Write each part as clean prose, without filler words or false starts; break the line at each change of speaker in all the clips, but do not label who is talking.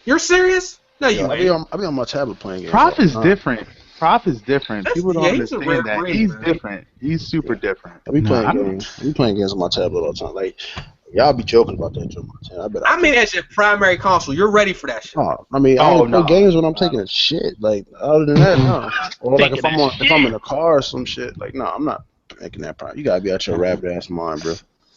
You're serious? No, you ain't.
I be on my tablet playing games.
Prof is different. Prof is different. People don't understand that.
Breed,
He's
man.
different. He's super different.
I be playing games. I be playing games on my tablet all the time. Like, y'all be joking about that, Joe.
I mean, as your primary console, you're ready for that shit.
Oh, I mean, I only play games when I'm taking a shit. Like, other than that, no. Or like if I'm in a car or some shit. Like, no, I'm not making that problem. You gotta be out your rabbit ass mind, bro.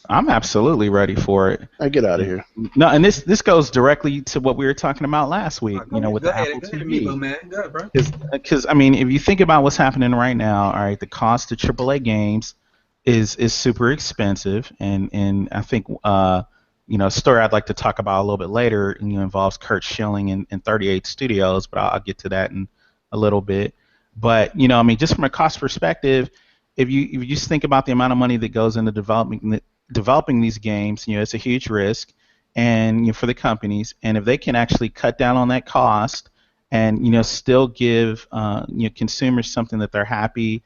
I'm absolutely ready for it.
Hey, get out of here.
No, and this goes directly to what we were talking about last week. With the Apple TV.
Go ahead, bro.
Because I mean, if you think about what's happening right now, all right, the cost of AAA games is super expensive, and I think a story I'd like to talk about a little bit later involves Kurt Schilling and 38 Studios, but I'll get to that in a little bit. But I mean, just from a cost perspective, if you just think about the amount of money that goes into developing these games, it's a huge risk, and for the companies, and if they can actually cut down on that cost, and still give consumers something that they're happy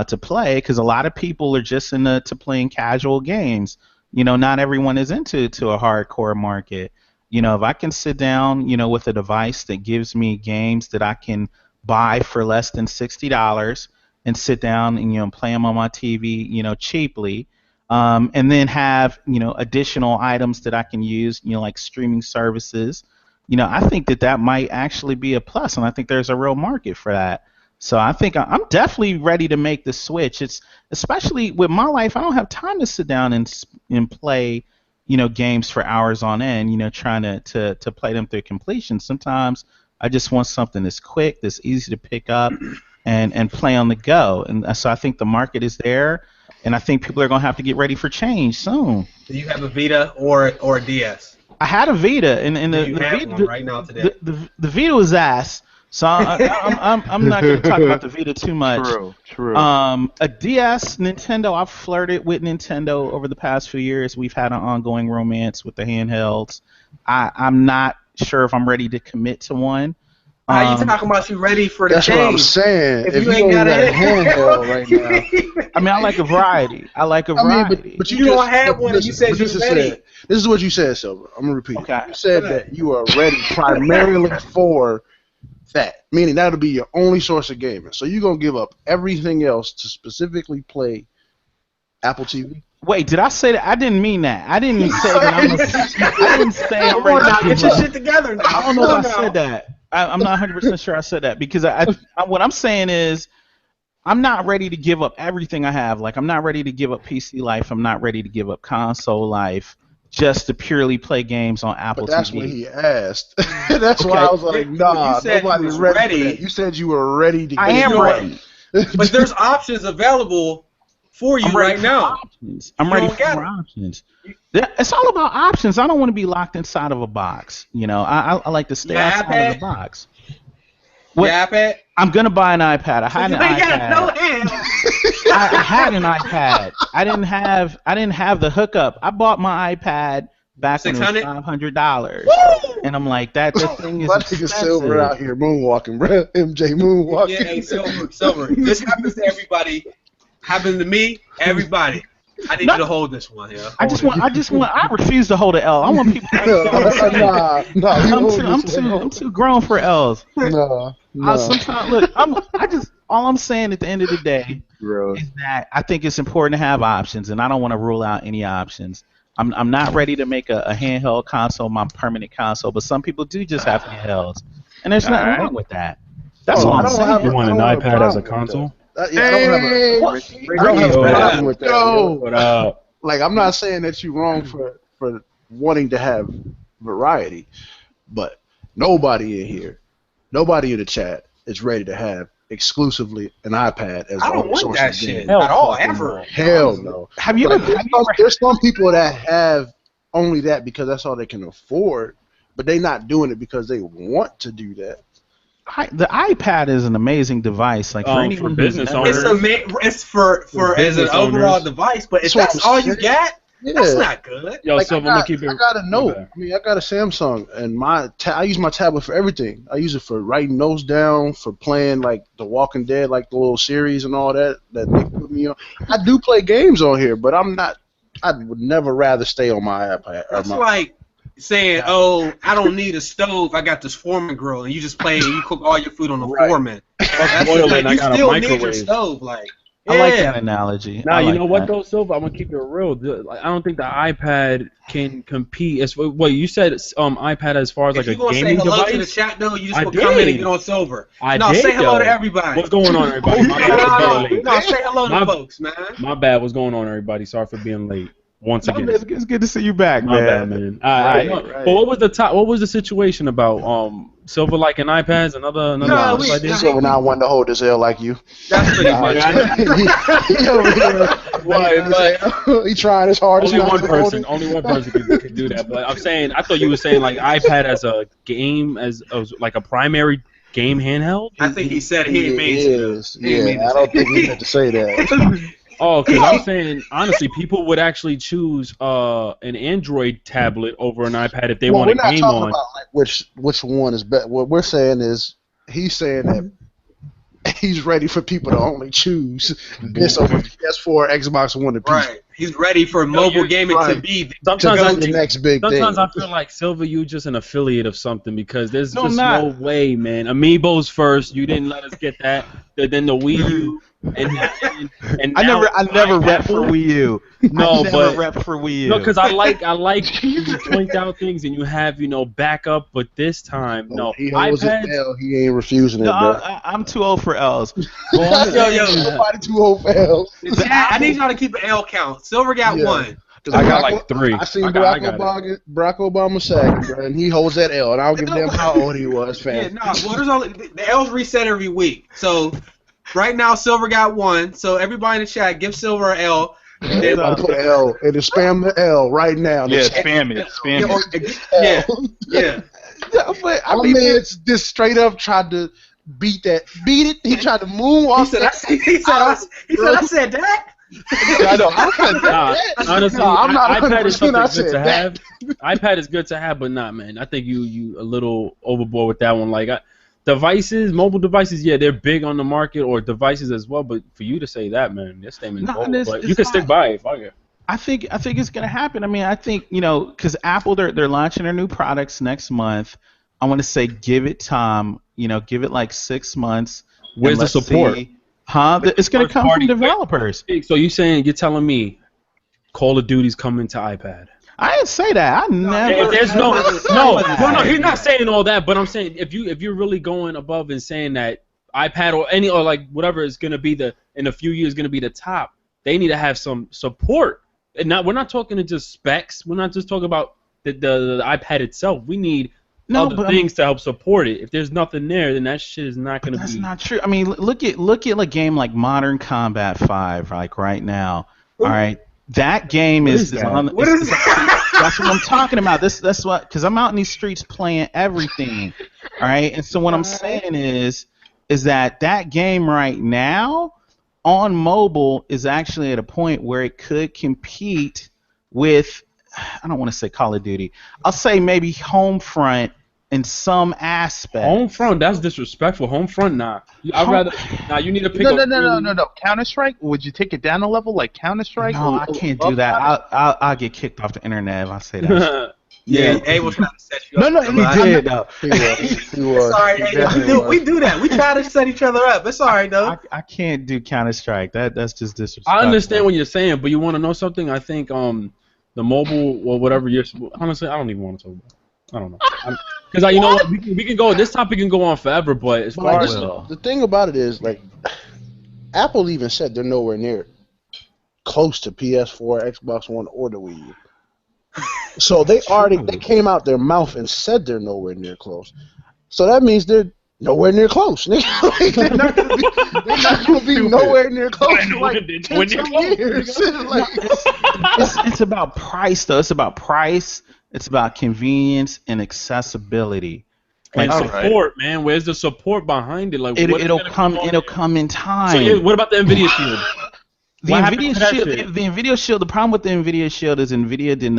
to play, because a lot of people are just into playing casual games. Not everyone is into a hardcore market. If I can sit down, with a device that gives me games that I can buy for less than $60 and sit down and play them on my TV, cheaply. And then have additional items that I can use, like streaming services. I think that might actually be a plus, and I think there's a real market for that. So I think I'm definitely ready to make the switch. It's especially with my life, I don't have time to sit down and play games for hours on end. Trying to play them through completion. Sometimes I just want something that's quick, that's easy to pick up, and play on the go. And so I think the market is there. And I think people are going to have to get ready for change soon.
Do you have a Vita or a DS?
I had a Vita, and the
Vita right now today.
The Vita was ass. So I'm not going to talk about the Vita too much.
True.
A DS, Nintendo. I've flirted with Nintendo over the past few years. We've had an ongoing romance with the handhelds. I'm not sure if I'm ready to commit to one.
How you talking about you ready for the
change?
That's
what I'm saying.
If you ain't got a
handheld right now.
I mean, I like a variety.
But you don't have one, and you said you're ready.
This is what you said, Silver. I'm going to repeat.
Okay.
You said that you are ready primarily for that, meaning that'll be your only source of gaming. So you're going to give up everything else to specifically play Apple TV?
Wait, did I say that? I didn't mean that. I didn't say that. I didn't say I'm ready.
Now, get your shit together now.
I don't know if I said that. I'm not 100% sure I said that, because what I'm saying is I'm not ready to give up everything I have. Like, I'm not ready to give up PC life. I'm not ready to give up console life just to purely play games on Apple TV.
That's what he asked. That's why I was like, nah, nobody's ready. You said you were ready to get
I am ready.
But there's options available for you right now.
I'm ready for more options. It's all about options. I don't want to be locked inside of a box. I like to stay outside of the box.
Your iPad?
I'm gonna buy an iPad. I had an iPad. I had an iPad. I didn't have the hookup. I bought my iPad back when it was $500, and I'm like, that thing is expensive.
Silver out here moonwalking, bro. MJ moonwalking.
Yeah, hey, Silver. This happens to everybody. Happened to me, everybody. I need you to hold this one, yeah.
I refuse to hold an L. I want people to I'm too grown for L's.
No.
Sometimes, look, all I'm saying at the end of the day is that I think it's important to have options, and I don't want to rule out any options. I'm not ready to make a handheld console my permanent console, but some people do just have handhelds, and there's nothing wrong with that. That's all I'm saying.
You want an iPad as a console?
I don't have a problem with that. No. Like, I'm not saying that you're wrong for wanting to have variety, but nobody in the chat is ready to have exclusively an iPad as the only source of game.
At all, ever.
Hell no. There's some people that have only that because that's all they can afford, but they're not doing it because they want to do that.
The iPad is an amazing device. Like, for anyone
for business owners,
it's for as an overall device. But if that's all you got, that's not good.
Yo,
like,
so
I got a Note. Okay. I mean, I got a Samsung, and I use my tablet for everything. I use it for writing notes down, for playing like The Walking Dead, like the little series and all that they put me on. I do play games on here, but I would never rather stay on my iPad.
saying, "Oh, I don't need a stove. I got this Foreman grill," and you just play and you cook all your food on the Foreman. That's like, you still need your stove, like. Yeah.
I like that analogy.
Now, you
like
know what
that.
though, Silva? I'm gonna keep it real. I don't think the iPad can compete. As well, you said iPad as far as like a gaming device. If you gonna say hello to the chat though, you just gonna comment and get on Silver. No, say hello to everybody. What's going on, everybody? My bad for being late.
No, say hello to folks, man.
My bad. What's going on, everybody? Sorry for being late. Once again,
it's good to see you back,
my bad, man. Right. But what was the situation about? Silver like an iPads, another.
No, Silver now wanting to hold his L like you.
That's pretty much.
He trying his hardest.
Only one person can do that. But I'm saying, I thought you were saying like iPad as a game, as like a primary game handheld.
I think he said he made it.
Yeah, I don't think he meant to say that.
Oh, because I'm saying, honestly, people would actually choose an Android tablet over an iPad if they want a game on.
We're not talking about like which one is better. What we're saying is, he's saying that he's ready for people to only choose this over PS4, Xbox One, and PC.
Right. He's ready for mobile gaming to be
the next big thing.
Sometimes I feel like, Silva, you just an affiliate of something because there's just no way, man. Amiibo's first. You didn't let us get that. Then the Wii U. And
I never rep for Wii U.
No,
but rep for Wii U.
No, because I like you point out things and you have backup, but this time
he holds his L. He ain't refusing it. No,
I'm too old for L's.
Nobody too old for L's.
I need y'all to keep an L count. Silver got one.
I got like 3.
I seen Barack Obama second, bro, and he holds that L, and I don't give a damn how old he was, fam.
Yeah, there's only the L's reset every week, so. Right now, Silver got 1, so everybody in the chat, give Silver an L.
Everybody put an L, and then spam the L right now.
Yeah, spam it.
Yeah.
My man just straight up tried to beat it. He tried to moonwalk.
He said, I said that?
I know.
Honestly, iPad is something good to have. iPad is good to have, but not, man. I think you a little overboard with that one. Like, devices, mobile devices, yeah, they're big on the market, or devices as well. But for you to say that, man, that statement is bold. But you can stick by it. Fuck it.
I think it's gonna happen. I mean, I think because Apple they're launching their new products next month. I want to say give it time. Give it like 6 months.
Where's the support?
It's gonna come from developers.
So you're telling me Call of Duty's coming to iPad?
I didn't say that. I never.
There's no. He's not saying all that. But I'm saying if you're really going above and saying that iPad or like whatever is gonna be in a few years gonna be the top, they need to have some support. And we're not talking to just specs. We're not just talking about the iPad itself. We need other things to help support it. If there's nothing there, then that shit is not gonna be.
That's not true. I mean, look at a game like Modern Combat 5, like right now. All right. That game is on. What is that? That's what I'm talking about. That's what, because I'm out in these streets playing everything. All right, and so what I'm saying is that game right now on mobile is actually at a point where it could compete with, I don't want to say Call of Duty. I'll say maybe Homefront in some aspect.
Homefront, that's disrespectful. Homefront, nah. I'd rather. Nah, you need to pick up.
No. Counter-Strike? Would you take it down a level like Counter-Strike?
No, I can't do that. I'll get kicked off the internet if I say that.
Yeah, A was trying to set you up.
No, he did. No.
He was.
Sorry, we do that. We try to set each other up. It's all right, though.
I can't do Counter-Strike. That's just disrespectful.
I understand what you're saying, but you want to know something? I think the mobile or whatever honestly, I don't even want to talk about it. I don't know. Because you know what? We can go. This topic can go on forever, but as far as
the thing about it is, like, Apple even said they're nowhere near close to PS4, Xbox One, or the Wii U. So they came out their mouth and said they're nowhere near close. So that means they're nowhere near close. They're not going to be nowhere near close for like 10 years.
It's about price, though. It's about price. It's about convenience and accessibility.
And support, man. Where's the support behind it? Like
it'll come in time.
So what about the NVIDIA Shield?
The NVIDIA Shield. The problem with the NVIDIA Shield is NVIDIA did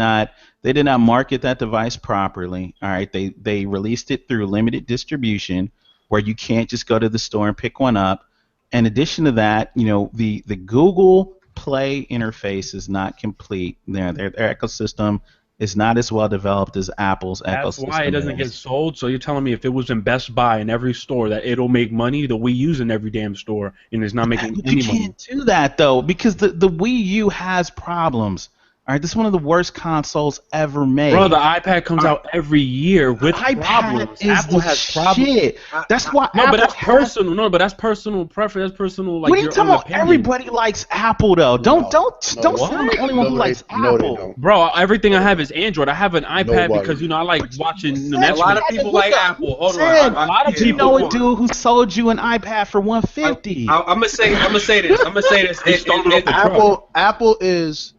not market that device properly. All right, they released it through limited distribution, where you can't just go to the store and pick one up. In addition to that, the Google Play interface is not complete. Their ecosystem is not as well developed as Apple's ecosystem.
That's why it doesn't get sold. So you're telling me if it was in Best Buy in every store that it'll make money? The Wii U's in every damn store and it's not making any money.
You can't do that though, because the Wii U has problems. All right, this is one of the worst consoles ever made.
Bro, the iPad comes out every year with problems. Apple has problems.
That's why.
No, but that's personal. No, but that's personal preference. That's personal. Like,
what are you talking about? Everybody likes Apple though. Don't say I'm the only one who likes Apple.
Bro, everything I have is Android. I have an iPad because I like watching Netflix.
A lot of people like Apple. Hold on.
A lot of people.
You know a dude who sold you an iPad for $150.
I'm gonna say this.
Apple is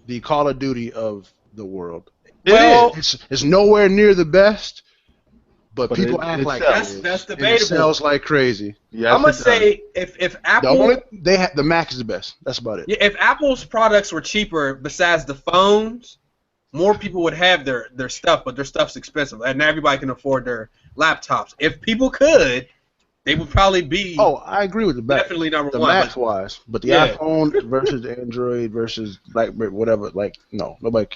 the Call of Duty of the world. It's nowhere near the best, but people act like
that's debatable.
It sells like crazy.
Yes, I'm gonna say if Apple
the Mac is the best. That's about it.
Yeah, if Apple's products were cheaper, besides the phones, more people would have their stuff, but their stuff's expensive, and everybody can afford their laptops. If people could, they would probably be.
Oh, I agree with the Mac.
Definitely number
the
one.
Mac wise, but the iPhone versus Android versus whatever. Like no, nobody.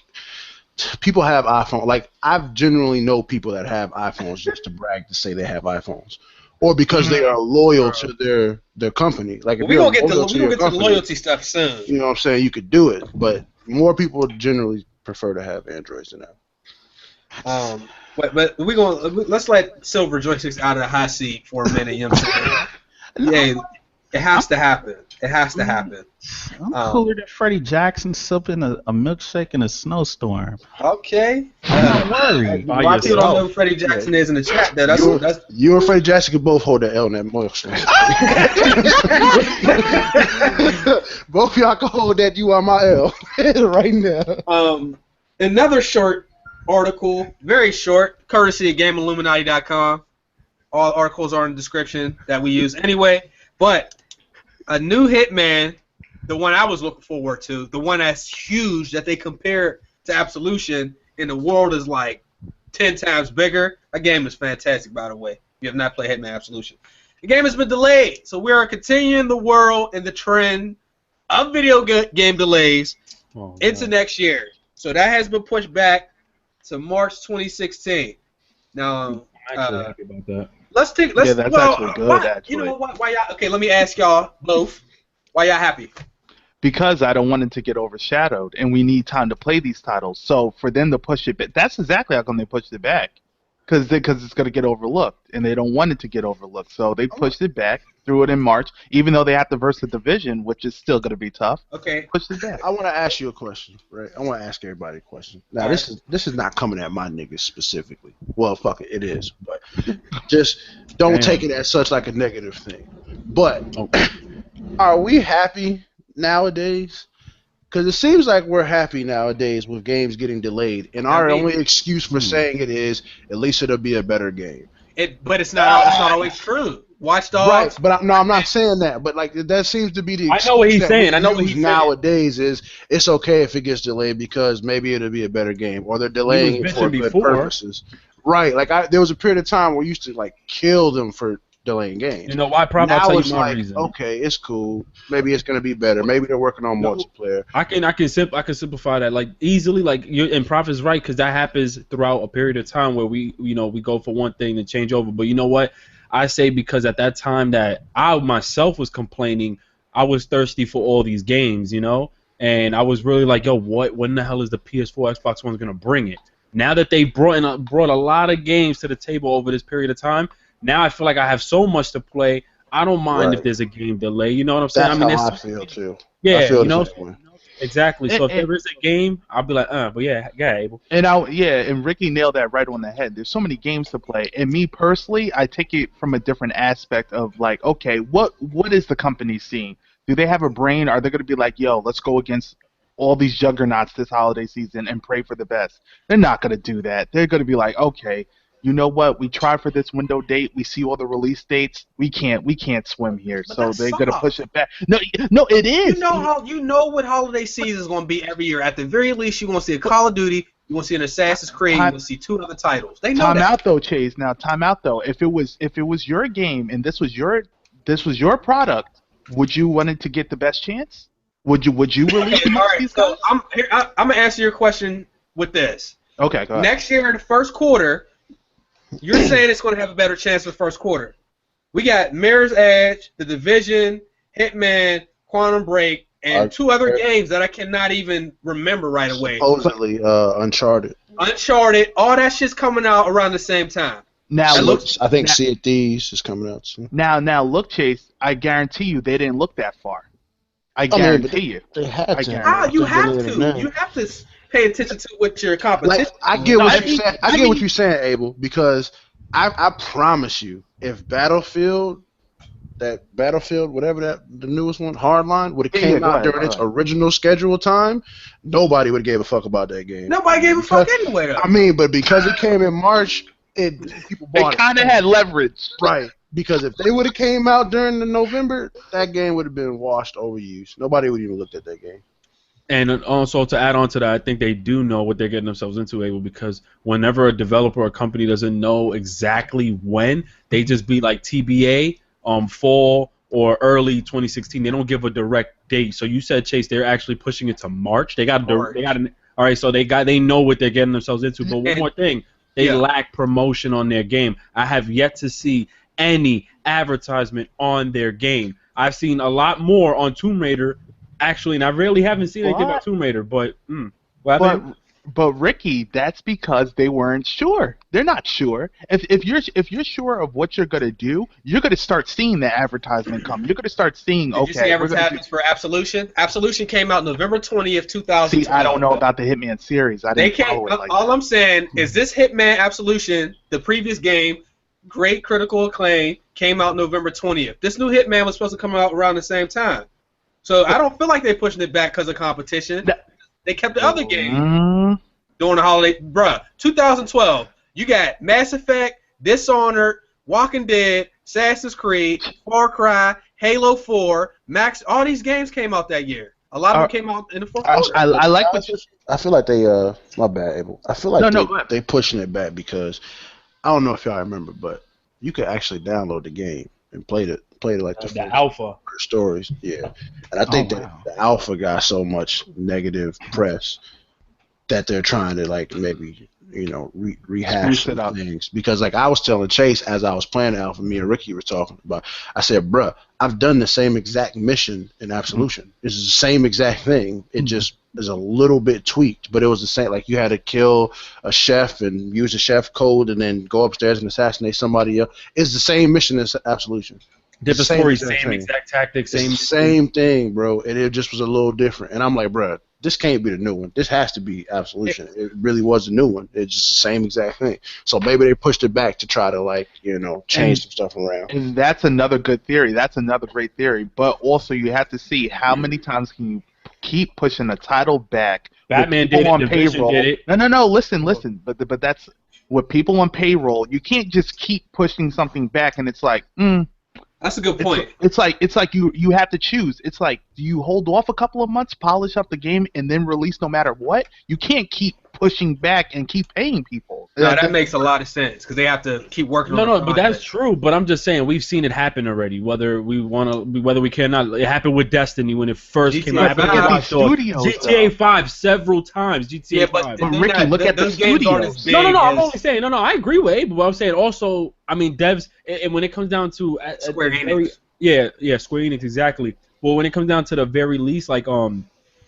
People have iPhone. Like I've generally know people that have iPhones just to brag to say they have iPhones, or because they are loyal to their company. Like if
we're gonna get to
the
loyalty stuff soon.
You know what I'm saying? You could do it, but more people generally prefer to have Androids than Apple.
But let's let Silver Joysticks out of the hot seat for a minute. You know what I'm saying? Yeah, it has to happen. It has to happen.
I'm cooler than Freddie Jackson sipping a milkshake in a snowstorm.
Okay.
I'm not worried.
A lot of people don't know who Freddie Jackson is in the chat. That's
you and Freddie Jackson can both hold the L in that milkshake. Both of y'all can hold that You Are My L right now.
Another short article, very short, courtesy of GameIlluminati.com. All articles are in the description that we use anyway. But a new Hitman, the one I was looking forward to, the one that's huge that they compare to Absolution, and the world is like 10 times bigger. That game is fantastic, by the way. If you have not played Hitman Absolution. The game has been delayed, so we are continuing the world and the trend of video game delays into next year. So that has been pushed back to March 2016. Now,
I'm actually happy about that.
That's actually
good, actually.
You know what? Why y'all? Okay, let me ask y'all both. Why y'all happy?
Because I don't want it to get overshadowed, and we need time to play these titles. So for them to push it back, that's exactly how come they pushed it back. Because it's going to get overlooked, and they don't want it to get overlooked. So they pushed it back, threw it in March, even though they have to verse the Division, which is still going to be tough.
Okay.
Pushed it back.
I want to ask you a question, right? I want to ask everybody a question. Now, this is not coming at my niggas specifically. Well, fuck it, it is. But just don't take it as such like a negative thing. But are we happy nowadays? Because it seems like we're happy nowadays with games getting delayed, and our only excuse for saying it is at least it'll be a better game.
But it's not always true. Watch Dogs.
Right, but I'm not saying that. But like that seems to be the excuse.
I know what he's saying. I know what he's saying.
Nowadays is it's okay if it gets delayed because maybe it'll be a better game, or they're delaying it for good purposes. Right, like there was a period of time where we used to like kill them for delaying games.
You know why? Probably
now
I'll tell
it's
you more
like,
reason.
okay, it's cool. Maybe it's gonna be better. Maybe they're working on multiplayer.
I can simplify that like easily. Like and Prophet's right because that happens throughout a period of time where we go for one thing and change over. But you know what? I say because at that time that I myself was complaining, I was thirsty for all these games, and I was really like, yo, when the hell is the PS4, Xbox One's gonna bring it? Now that they brought a lot of games to the table over this period of time. Now I feel like I have so much to play. I don't mind if there's a game delay. You know what I'm saying?
That's how I feel too.
Yeah,
I feel
exactly. So if there is a game, I'll be like, but yeah, Abel.
And Ricky nailed that right on the head. There's so many games to play, and me personally, I take it from a different aspect of like, okay, what is the company seeing? Do they have a brain? Are they going to be like, yo, let's go against all these juggernauts this holiday season and pray for the best? They're not going to do that. They're going to be like, okay. You know what? We tried for this window date. We see all the release dates. We can't swim here.
But
so they're gonna push it back. No, it is.
You know what holiday season is gonna be every year. At the very least, you want to see a Call of Duty. You want to see an Assassin's Creed. You want to see 2 other titles. They know
time
that.
Out though, Chase. Now time out though. If it was your game and this was your product, would you want it to get the best chance? Would you release?
All right. So I'm gonna answer your question with this.
Okay, go ahead.
Next year, in the first quarter, you're saying it's going to have a better chance for the first quarter. We got Mirror's Edge, The Division, Hitman, Quantum Break, and 2 other games that I cannot even remember right away.
Supposedly, Uncharted.
Uncharted, all that shit's coming out around the same time.
Now,
I think Sea of Thieves is coming out soon.
Now, look, Chase. I guarantee you, they didn't look that far. I guarantee you.
They had to.
How you have to? You have to pay attention to what your competition.
Like, I get what you're saying. I get what you're saying, Abel, because I promise you, if Battlefield, whatever the newest one, Hardline, would have came out during its original scheduled time, nobody would have gave a fuck about that game.
Nobody gave a fuck anyway, though.
I mean, but because it came in March, people bought it.
They kind of had leverage.
Right. Because if they would have came out during the November, that game would have been washed, overused. Nobody would even looked at that game.
And also to add on to that, I think they do know what they're getting themselves into, Abel, because whenever a developer or company doesn't know exactly when, they just be like TBA, fall or early 2016. They don't give a direct date. So you said, Chase, they're actually pushing it to March. All right, so they know what they're getting themselves into. But one more thing, they lack promotion on their game. I have yet to see any advertisement on their game. I've seen a lot more on Tomb Raider, actually, and I really haven't seen anything about Tomb Raider. But
But Ricky, that's because they weren't sure. They're not sure. If you're sure of what you're gonna do, you're gonna start seeing the advertisement come. You're gonna start seeing.
Did you see advertisements for Absolution? Absolution came out November 20th, 2012.
See, I don't know about the Hitman series.
All I'm saying is this Hitman Absolution, the previous game, great critical acclaim, came out November 20th. This new Hitman was supposed to come out around the same time. So I don't feel like they're pushing it back because of competition. They kept the other game during the holiday. Bruh, 2012, you got Mass Effect, Dishonored, Walking Dead, Assassin's Creed, Far Cry, Halo 4, Max. All these games came out that year. A lot of them came out in the fourth quarter.
I like what you...
I feel like they, my bad, Abel. I feel like they pushing it back because I don't know if y'all remember, but you could actually download the game and play it like the
alpha
stories. Yeah, and I think that the alpha got so much negative press that they're trying to like maybe rehash some things, because like I was telling Chase as I was playing the alpha, me and Ricky were talking about, I said, bruh, I've done the same exact mission in Absolution. This is the same exact thing. It just is a little bit tweaked, but it was the same. Like you had to kill a chef and use the chef code and then go upstairs and assassinate somebody else. It's the same mission as Absolution.
Different story, same exact tactics,
same thing, bro. And it just was a little different. And I'm like, bruh, this can't be the new one. This has to be Absolution. It really was the new one. It's just the same exact thing. So maybe they pushed it back to try to change some stuff around.
And that's another good theory. That's another great theory. But also you have to see how many times can you keep pushing the title back.
Batman did it. On payroll. Did it.
No. Listen. But that's with people on payroll. You can't just keep pushing something back, and it's like,
That's a good point.
It's like you have to choose. It's like, do you hold off a couple of months, polish up the game, and then release no matter what? You can't keep pushing back and keep paying people.
No, that makes a lot of sense because they have to keep working on it.
No, but that's true. But I'm just saying we've seen it happen already. Whether we can or not, it happened with Destiny when it first came out. GTA 5 several times. GTA 5.
But Ricky, look at the studios.
No. I'm only saying. No. I agree with Abe, but I'm saying also. I mean, devs, and when it comes down to
Square Enix.
Square Enix, exactly. Well, when it comes down to the very least, like the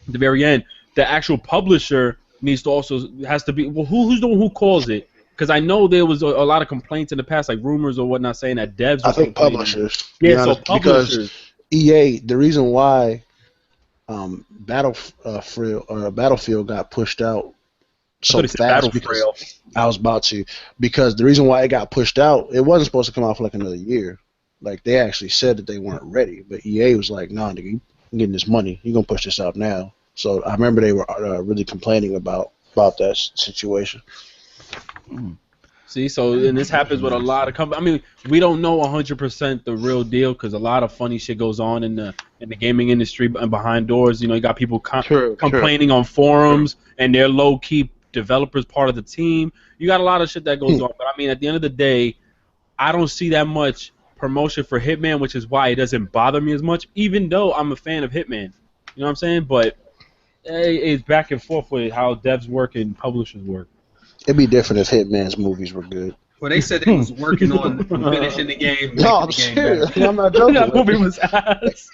very end, the actual publisher has to be. Well, who's the one who calls it? Because I know there was a lot of complaints in the past, like rumors or whatnot, saying that devs.
I think publishers.
Yeah, so publishers.
Because EA, the reason why Battlefield got pushed out so fast because I was about to, because the reason why it got pushed out, it wasn't supposed to come out for like another year. Like they actually said that they weren't ready, but EA was like, "Nah, nigga, you getting this money, you gonna push this out now." So I remember they were really complaining about that situation.
See, so and this happens with a lot of companies. I mean, we don't know 100% the real deal because a lot of funny shit goes on in the gaming industry and behind doors. You got people complaining on forums, and they're low key developers part of the team. You got a lot of shit that goes on. But I mean, at the end of the day, I don't see that much promotion for Hitman, which is why it doesn't bother me as much, even though I'm a fan of Hitman. You know what I'm saying? But it's back and forth with how devs work and publishers work.
It'd be different if Hitman's movies were good.
Well, they said they was working on finishing the game.
No, I'm serious. I'm not joking.
That movie was ass.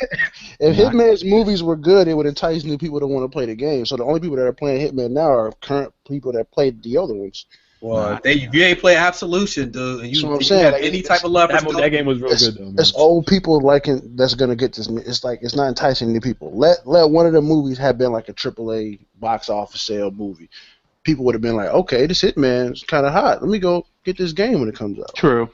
If Hitman's movies were good, it would entice new people to want to play the game. So the only people that are playing Hitman now are current people that played the other ones.
Well, if you ain't play Absolution, dude, and you have any type of leverage,
that game was real good, though. Man.
It's old people that's gonna get this. It's like it's not enticing new people. Let one of the movies have been like a AAA box office sale movie. People would have been like, okay, this Hitman's kind of hot. Let me go get this game when it comes out.
True.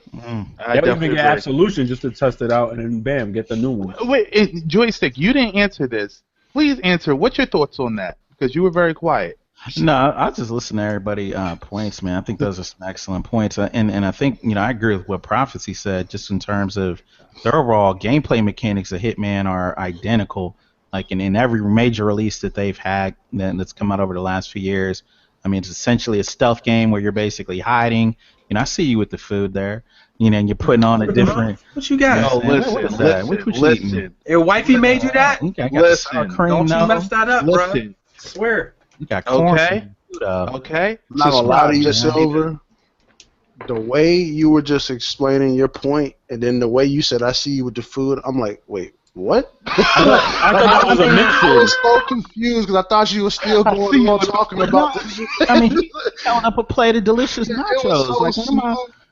I definitely get Absolution just to test it out, and then bam, get the new one.
Wait, Joystick, you didn't answer this. Please answer. What's your thoughts on that? Because you were very quiet.
No, I just listen to everybody points, man. I think those are some excellent points, and I think I agree with what Prophecy said, just in terms of the overall gameplay mechanics of Hitman are identical. Like in every major release that they've had that's come out over the last few years. I mean, it's essentially a stealth game where you're basically hiding. I see you with the food there. And you're putting on a different.
What you got?
Oh, listen.
Your wifey made you that?
I got sour cream.
Don't you mess that up, bro.
Listen.
I swear.
You got corn.
Okay.
I'm not gonna lie to you, Silver. The way you were just explaining your point, and then the way you said, "I see you with the food," I'm like, wait. What?
I thought that was a mixture.
I was so confused because I thought you were still going on talking about this.
I mean, he held up a plate of delicious nachos.
So
like,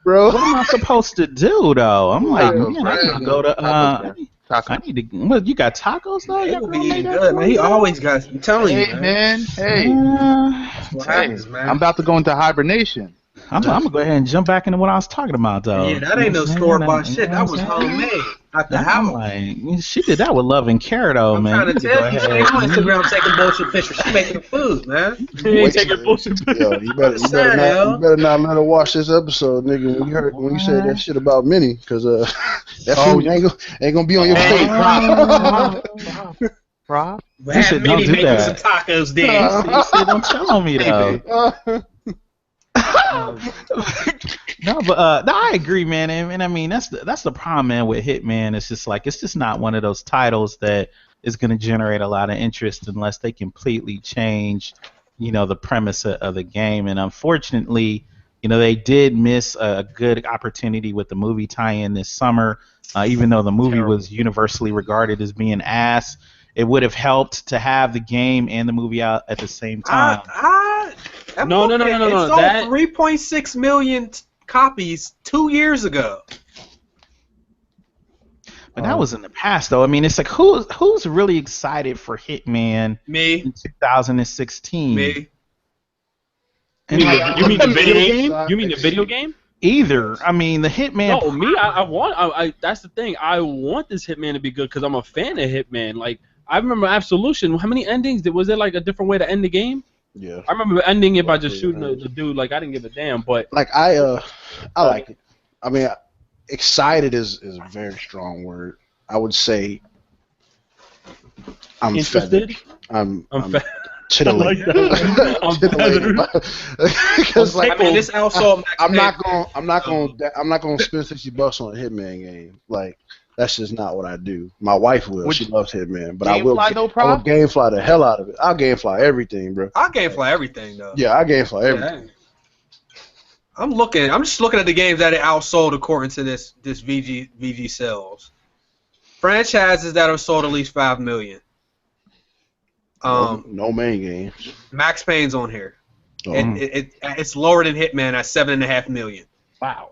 bro.
What am I supposed to do, though? I'm like, man, I need to go to. I need to. What, you got tacos, though?
He will be eating good, man. He always got. I'm telling you, man.
Hey.
That's what happens, man.
I'm about to go into hibernation.
I'm gonna go ahead and jump back into what I was talking about, though.
Yeah, that ain't no store-bought shit. That was homemade at the house.
Like, she did that with love and care, though, man.
I'm trying to tell you, she ain't on Instagram taking bullshit pictures. She making food, man.
She ain't taking bullshit pictures.
Yo, you better not let her watch this episode, nigga. When you said that shit about Minnie, because that food ain't gonna be on your plate.
Rob?
Have Minnie making some tacos, then.
You said, don't tell on me, though. No, but I agree, man, and I mean that's the problem, man, with Hitman. It's just not one of those titles that is going to generate a lot of interest unless they completely change, the premise of the game. And unfortunately, they did miss a good opportunity with the movie tie-in this summer. Even though the movie was universally regarded as being ass, it would have helped to have the game and the movie out at the same time.
No.
It sold 3.6 million copies 2 years ago.
But that was in the past, though. I mean, it's like who's really excited for Hitman?
Me.
In 2016.
Me.
And you mean the video game? You mean the video game?
Either. I mean, the Hitman.
No, me. I want. That's the thing. I want this Hitman to be good because I'm a fan of Hitman. Like I remember Absolution. How many endings? Was there like a different way to end the game?
Yeah.
I remember ending it by just shooting the dude. Like I didn't give a damn. But
like I like it. I mean, excited is a very strong word. I would say I'm
interested.
I'm
titillated.
Because like,
I mean, this also.
I'm not gonna spend $60 on a Hitman game. Like that's just not what I do. My wife will. She loves Hitman, but I will gamefly the hell out of it. I'll gamefly everything, bro.
I'll gamefly everything, though.
Yeah, I gamefly everything.
I'm just looking at the games that it outsold according to this VG sales. Franchises that have sold at least 5 million.
No main games.
Max Payne's on here. It's lower than Hitman at 7.5 million.
Wow.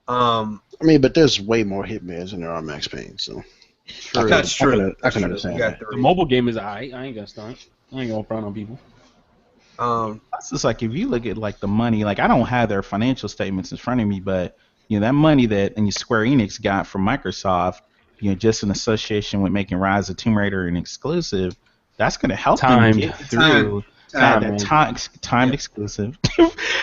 I mean, but there's way more Hitmans than there are Max Payne, so.
True. That's true.
I can understand that.
The mobile game is I ain't gonna stunt. I ain't gonna front on people.
That's just like if you look at like the money. Like I don't have their financial statements in front of me, but that money that Square Enix got from Microsoft, just in association with making Rise of Tomb Raider an exclusive, that's gonna help them get through. Timed exclusive.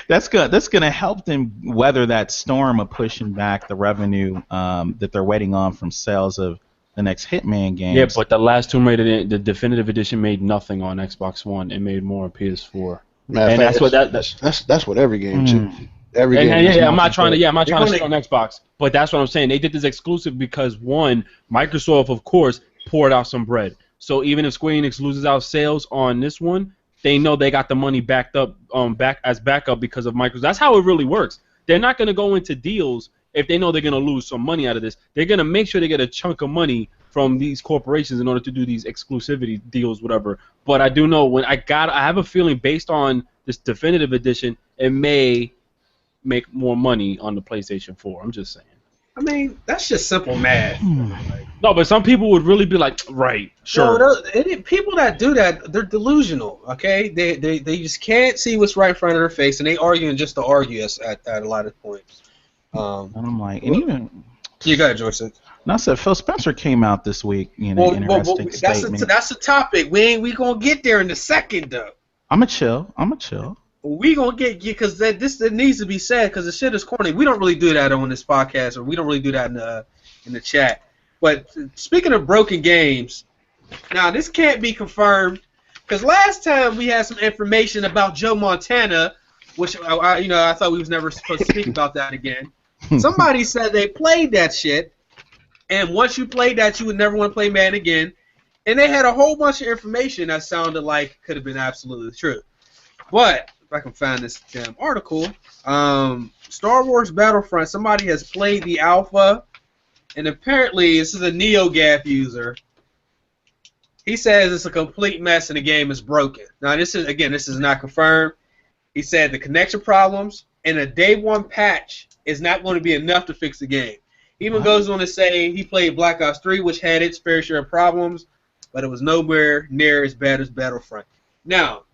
That's good. That's gonna help them weather that storm of pushing back the revenue that they're waiting on from sales of the next Hitman game.
Yeah, but the last Tomb Raider, the definitive edition, made nothing on Xbox One. It made more on PS4.
And that's what every game too. Every game.
I'm not trying to shit on Xbox, but that's what I'm saying. They did this exclusive because one, Microsoft, of course, poured out some bread. So even if Square Enix loses out sales on this one, they know they got the money backed up, backup because of Microsoft. That's how it really works. They're not going to go into deals if they know they're going to lose some money out of this. They're going to make sure they get a chunk of money from these corporations in order to do these exclusivity deals, whatever. But I do know I have a feeling based on this definitive edition, it may make more money on the PlayStation 4. I'm just saying.
I mean, that's just simple math.
No, but some people would really be like, right, sure.
No, people that do that, they're delusional. Okay, they just can't see what's right in front of their face, and they arguing just to argue at a lot of points.
And I'm like, and even
you got it, Joyce.
and I said Phil Spencer came out this week. Interesting statement.
That's a topic. We gonna get there in a second though.
I'ma chill.
We gonna get you because this needs to be said because the shit is corny. We don't really do that on this podcast, or we don't really do that in the chat. But speaking of broken games, now this can't be confirmed because last time we had some information about Joe Montana, which I thought we was never supposed to speak about that again. Somebody said they played that shit, and once you played that, you would never want to play Madden again. And they had a whole bunch of information that sounded like could have been absolutely true. But if I can find this damn article, Star Wars Battlefront, somebody has played the alpha, and apparently this is a NeoGAF user. He says it's a complete mess and the game is broken. Now this is not confirmed. He said the connection problems and a day one patch is not going to be enough to fix the game. He even goes on to say he played Black Ops 3, which had its fair share of problems, but it was nowhere near as bad as Battlefront. Now,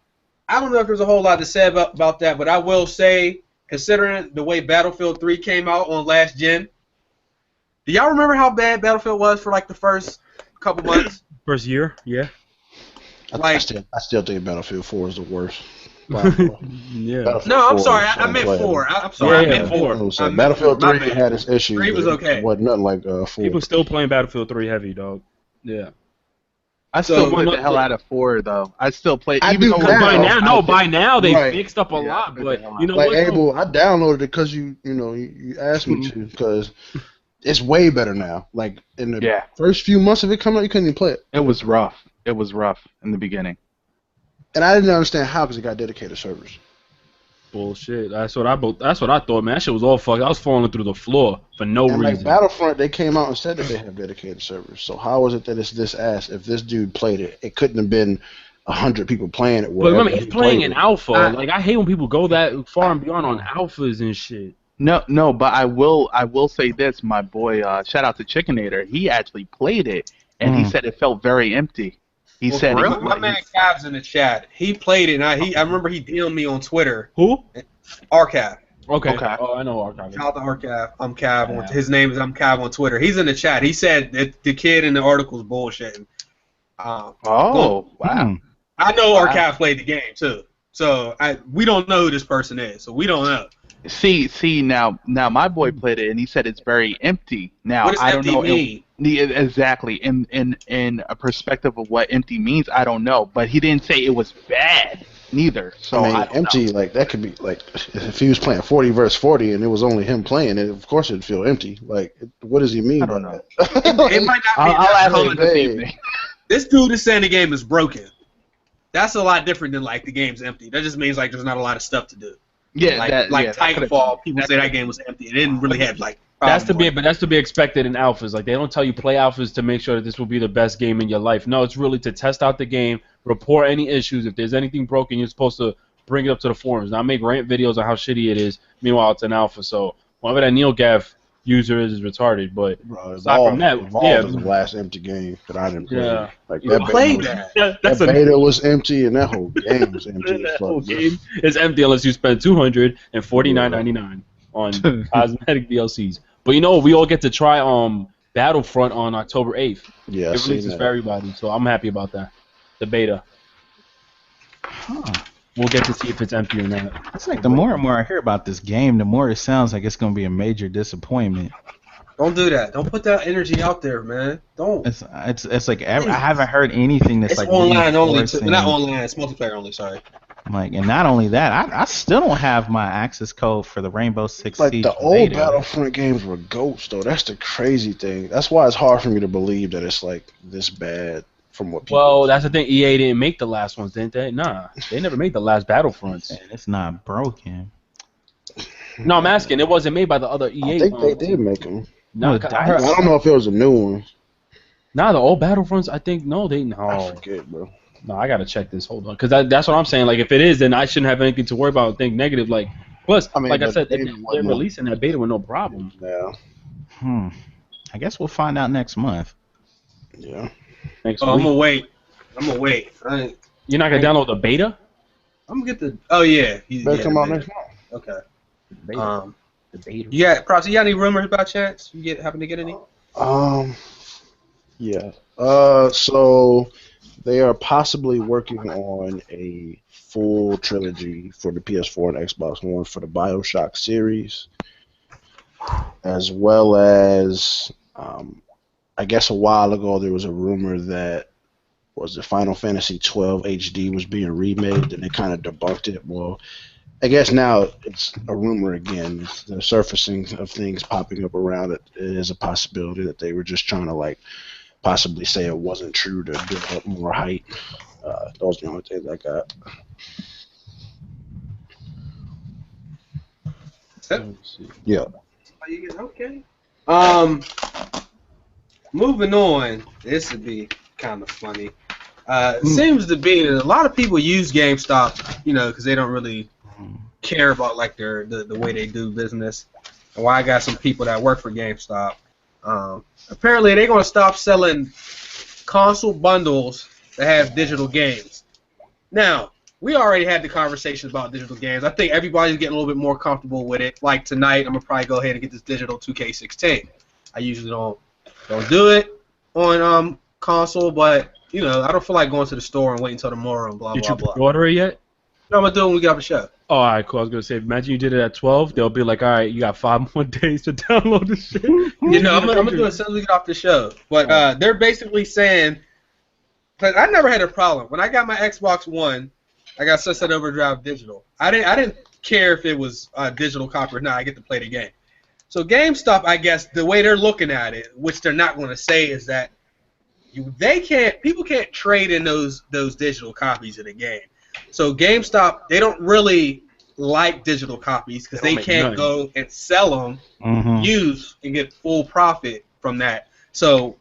I don't know if there's a whole lot to say about that, but I will say, considering the way Battlefield 3 came out on last gen, do y'all remember how bad Battlefield was for like the first couple months?
First year, yeah.
I still think Battlefield 4 is the worst.
Yeah.
No, I'm sorry. I meant 4. I'm sorry. I meant 4.
Battlefield 3 had its issues.
3 was okay.
It wasn't nothing like 4.
People still playing Battlefield 3 heavy, dog. Yeah.
I still play the hell out of 4 though. I still play.
I do
though
by now they
Right.
fixed up a lot, but you know
like
what?
Abel, I downloaded it because you asked me to because it's way better now. Like in the first few months of it coming out, you couldn't even play it.
It was rough. It was rough in the beginning.
And I didn't understand how because it got dedicated servers.
Bullshit. That's what I thought, man. That shit was all fucked. I was falling through the floor for no reason.
Like Battlefront, they came out and said that they have dedicated servers. So how is it that it's this ass? If this dude played it, it couldn't have been 100 people playing it.
But remember, he's playing an alpha. Like I hate when people go that far and beyond on alphas and shit.
No, but I will say this, my boy. Shout out to Chickenator. He actually played it, and he said it felt very empty. He said,
really? My man Cav's in the chat. He played it, and I remember he DM'd me on Twitter.
Who?
Arcav.
Okay. Oh, I know Arcav.
Shout out to Arcav. I'm Cav. His name is I'm Cav on Twitter. He's in the chat. He said that the kid in the article is bullshitting.
Wow.
I know Arcav played the game too. So we don't know who this person is. So we don't know.
See now my boy played it and he said it's very empty. Now
what does
I don't know
mean?
Exactly. In a perspective of what empty means, I don't know. But he didn't say it was bad neither. So
I mean, empty like that could be like if he was playing 40 versus 40 and it was only him playing it, of course it'd feel empty. Like what does he mean by that?
It might not be.
I'll ask him this evening.
This dude is saying the game is broken. That's a lot different than like the game's empty. That just means like there's not a lot of stuff to do.
Yeah,
Titanfall, people say that game was empty. It didn't really have like.
That's to be expected in alphas. Like they don't tell you play alphas to make sure that this will be the best game in your life. No, it's really to test out the game, report any issues. If there's anything broken, you're supposed to bring it up to the forums. Not make rant videos on how shitty it is. Meanwhile, it's an alpha. So whatever that NeoGAF user is retarded. But aside from that,
Evolved is the last empty game that I didn't play.
Yeah.
Like
you played that.
That beta was empty and that whole game was empty.
That whole game is empty unless you spend $249.99 on cosmetic DLCs. But you know, we all get to try Battlefront on October 8th.
Yeah,
it releases for everybody, so I'm happy about that. The beta. We'll get to see if it's empty or not.
It's like the more and more I hear about this game, the more it sounds like it's going to be a major disappointment.
Don't do that. Don't put that energy out there, man. Don't.
It's like I haven't heard anything that's
it's
like
online only. Not online. It's multiplayer only. Sorry.
Like, and not only that, I still don't have my access code for the Rainbow Six Siege.
Like the old Battlefront games were goats, though. That's the crazy thing. That's why it's hard for me to believe that it's like this bad from what people.
Well, that's the thing. EA didn't make the last ones, didn't they? Nah, they never made the last Battlefronts.
Man, it's not broken.
No, I'm asking. It wasn't made by the other EA.
I think they did make them.
No,
No,
I
don't know if it was a new one.
Nah, the old Battlefronts. I think no.
I forget, bro.
No, I gotta check this. Hold on, because that's what I'm saying. Like, if it is, then I shouldn't have anything to worry about. Think negative. Like, plus,
I mean,
like I said, they're
no.
releasing that beta with no problem.
Yeah.
I guess we'll find out next month.
Yeah.
Next
I'm
week.
gonna wait.
You're not gonna download the beta?
I'm gonna get the. Oh yeah.
Better come out next month.
Okay.
The beta.
You got Props, you got any rumors about chats? You happen to get any?
Yeah. So they are possibly working on a full trilogy for the PS4 and Xbox One for the BioShock series, as well as I guess a while ago there was a rumor that the Final Fantasy 12 HD was being remade, and they kind of debunked it. Well, I guess now it's a rumor again. The surfacing of things popping up around it is a possibility that they were just trying to like possibly say it wasn't true to build up more hype. Those are the only things I got. Yeah.
Okay. Moving on. This would be kind of funny. Seems to be that a lot of people use GameStop, because they don't really care about like the way they do business. And why I got some people that work for GameStop. Apparently they're gonna stop selling console bundles that have digital games. Now, we already had the conversation about digital games. I think everybody's getting a little bit more comfortable with it. Like tonight, I'm gonna probably go ahead and get this digital 2K16. I usually don't do it on console, but I don't feel like going to the store and waiting until tomorrow and blah blah blah.
Did you pre-order it yet?
No, I'm gonna do it when we get off the show.
Oh, all right, cool. I was gonna say, imagine you did it at 12. They'll be like, all right, you got 5 more days to download this shit.
I'm gonna do it as soon as we get off the show. But they're basically saying, because I never had a problem when I got my Xbox One. I got Sunset Overdrive digital. I didn't care if it was a digital copy or not. I get to play the game. So GameStop, I guess the way they're looking at it, which they're not going to say, is that people can't trade in those digital copies of the game. So GameStop, they don't really like digital copies because they can't go and sell them used and get full profit from that. So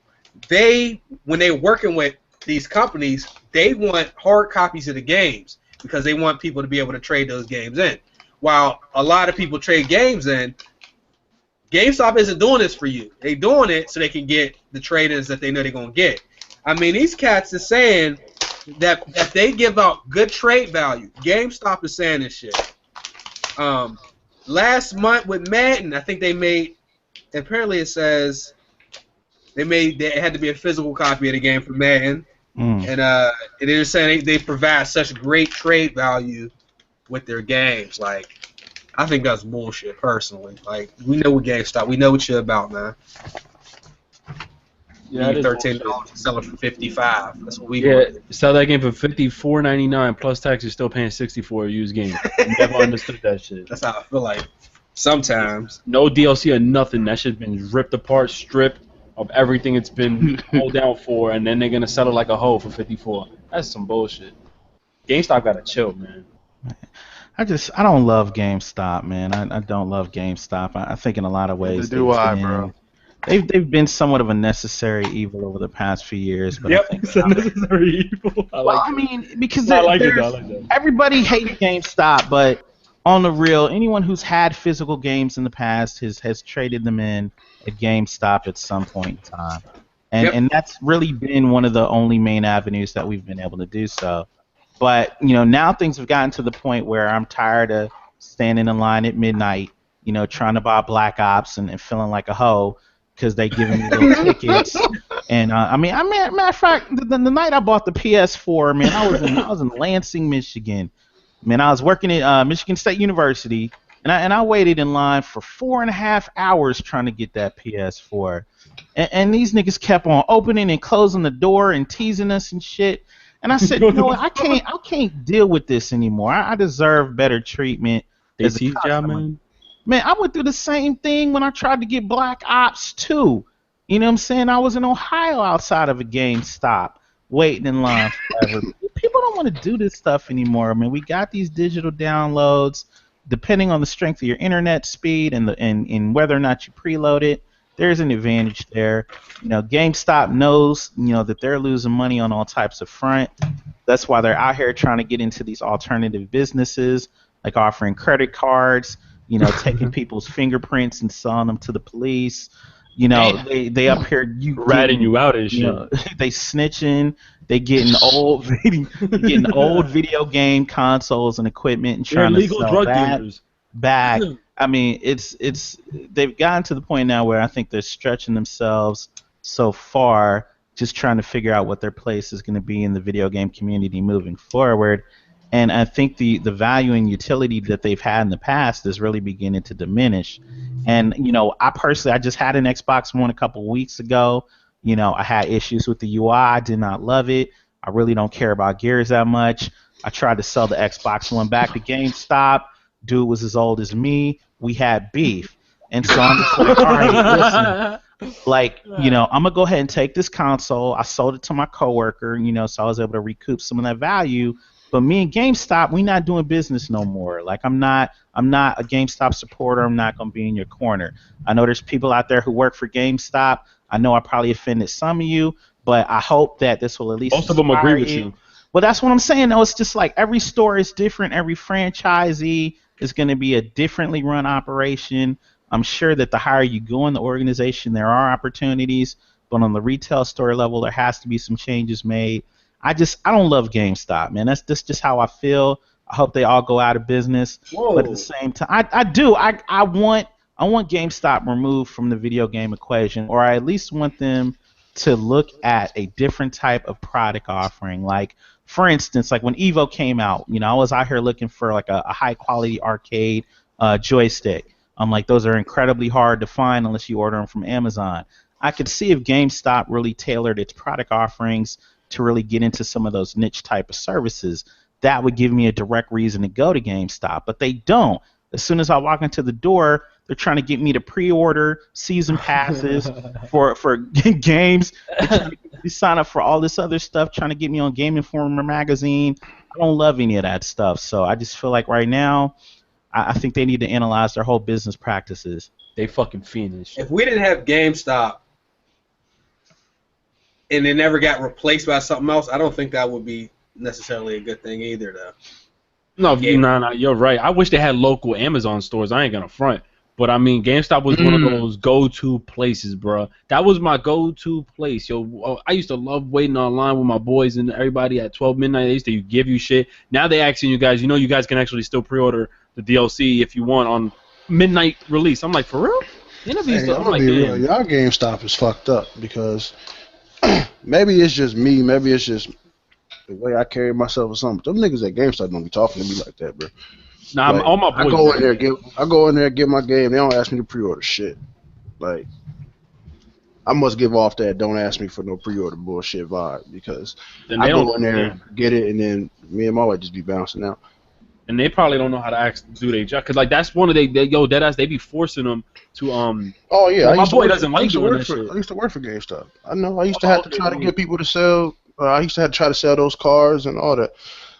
when they're working with these companies, they want hard copies of the games because they want people to be able to trade those games in. While a lot of people trade games in, GameStop isn't doing this for you. They're doing it so they can get the trade-ins that they know they're going to get. I mean, these cats are saying that they give out good trade value. GameStop is saying this shit. Last month with Madden, I think they made, apparently it says it had to be a physical copy of the game for Madden. And they're saying they provide such great trade value with their games. Like, I think that's bullshit, personally. Like, we know what GameStop, we know what you're about, man. Yeah, $13 to sell it for $55. That's what we want.
Sell that game for $54.99 plus tax. You're still paying $60 for a used game. Never understood that shit.
That's how I feel like sometimes.
No DLC or nothing. That shit's been ripped apart, stripped of everything it's been pulled down for, and then they're gonna sell it like a hoe for $54. That's some bullshit. GameStop gotta chill, man.
I don't love GameStop, man. I don't love GameStop. I think in a lot of ways
bro.
They've been somewhat of a necessary evil over the past few years. But
Yep,
I think
it's a necessary evil.
Because
that.
Everybody hates GameStop, but on the real, anyone who's had physical games in the past has traded them in at GameStop at some point in time. And that's really been one of the only main avenues that we've been able to do so. But, now things have gotten to the point where I'm tired of standing in line at midnight, trying to buy Black Ops and feeling like a hoe because they giving me little tickets. And, matter of fact, the night I bought the PS4, man, I was in Lansing, Michigan. Man, I was working at Michigan State University, and I waited in line for 4.5 hours trying to get that PS4. And these niggas kept on opening and closing the door and teasing us and shit. And I said, what? I can't deal with this anymore. I deserve better treatment.
They tease y'all, man.
Man, I went through the same thing when I tried to get Black Ops 2. You know what I'm saying? I was in Ohio outside of a GameStop. waiting in line forever. People don't want to do this stuff anymore. I mean, we got these digital downloads. Depending on the strength of your internet speed and whether or not you preload it, there's an advantage there. GameStop knows that they're losing money on all types of front. That's why they're out here trying to get into these alternative businesses, like offering credit cards, taking people's fingerprints and selling them to the police. They up here
ratting you out and shit.
They snitching. They getting old video game consoles and equipment and trying to sell
drug
that
dealers.
back. I mean, they've gotten to the point now where I think they're stretching themselves so far, just trying to figure out what their place is going to be in the video game community moving forward. And I think the value and utility that they've had in the past is really beginning to diminish. And I just had an Xbox One a couple weeks ago. I had issues with the UI. I did not love it. I really don't care about Gears that much. I tried to sell the Xbox One back to GameStop. Dude was as old as me. We had beef. And so I'm just like, all right, listen. I'm going to go ahead and take this console. I sold it to my coworker, so I was able to recoup some of that value. But me and GameStop, we not doing business no more. I'm not a GameStop supporter. I'm not going to be in your corner. I know there's people out there who work for GameStop. I know I probably offended some of you, but I hope that this will at least
most of them agree with you.
Well, that's what I'm saying. Though it's just like every store is different. Every franchisee is going to be a differently run operation. I'm sure that the higher you go in the organization, there are opportunities, but on the retail store level, there has to be some changes made. I don't love GameStop, man. That's just how I feel. I hope they all go out of business.
Whoa.
But at the same time, I do. I want GameStop removed from the video game equation, or I at least want them to look at a different type of product offering. Like, for instance, like when Evo came out, I was out here looking for like a high quality arcade joystick. I'm like, those are incredibly hard to find unless you order them from Amazon. I could see if GameStop really tailored its product offerings to really get into some of those niche type of services. That would give me a direct reason to go to GameStop, but they don't. As soon as I walk into the door, they're trying to get me to pre-order season passes for games. They're trying to get me to sign up for all this other stuff, trying to get me on Game Informer magazine. I don't love any of that stuff, so I just feel like right now, I think they need to analyze their whole business practices.
They fucking fiendish.
If we didn't have GameStop and it never got replaced by something else, I don't think that would be necessarily a good thing either, though.
No, you're right. I wish they had local Amazon stores. I ain't gonna front. But I mean, GameStop was one of those go-to places, bro. That was my go-to place, yo. I used to love waiting online with my boys and everybody at 12 midnight. They used to give you shit. Now they asking you guys, you guys can actually still pre-order the DLC if you want on midnight release. I'm like, for real?
I'm gonna be real. Y'all GameStop is fucked up because maybe it's just me. Maybe it's just the way I carry myself or something. But them niggas at GameStop don't be talking to me like that, bro.
Nah, like, all my boys.
I go in there, get my game. They don't ask me to pre-order shit. Like, I must give off that don't ask me for no pre-order bullshit vibe because I go in there, get it, and then me and my wife just be bouncing out.
And they probably don't know how to do their job, cause like that's one of deadass. They be forcing them to
Oh yeah,
my boy doesn't like doing that shit.
I used to work for GameStop. I know. I used to have to try to get people to sell. I used to have to try to sell those cars and all that.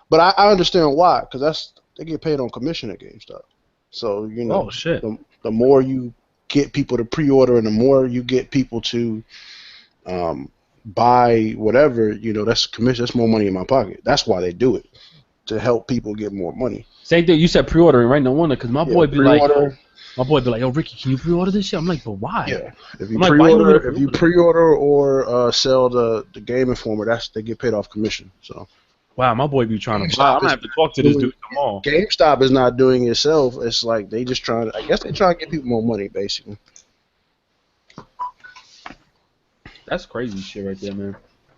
But I understand why, because they get paid on commission at GameStop. So
oh shit.
The more you get people to pre-order and the more you get people to buy whatever, that's commission. That's more money in my pocket. That's why they do it, to help people get more money.
Same thing. You said pre-ordering, right? No wonder, because my boy be like, yo, Ricky, can you pre-order this shit? I'm like, but why?
Yeah. If you pre-order or sell the Game Informer, they get paid off commission. So.
Wow, my boy be trying to buy. I'm gonna have to talk to this dude tomorrow.
GameStop is not doing it itself. It's like they just trying to. I guess they trying to get people more money, basically.
That's crazy shit right there, man.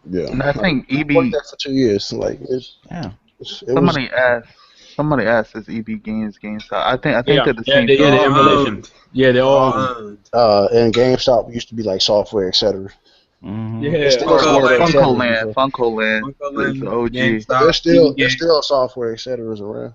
Yeah.
And I think EB
worked that for 2 years. Like
somebody asked is EB Games GameStop. I think they're the same.
They're in relation. Yeah, they're all.
And GameStop used to be like software, etc.
Mm-hmm.
Yeah,
Funko Land is the OG.
There's still software, etc. around.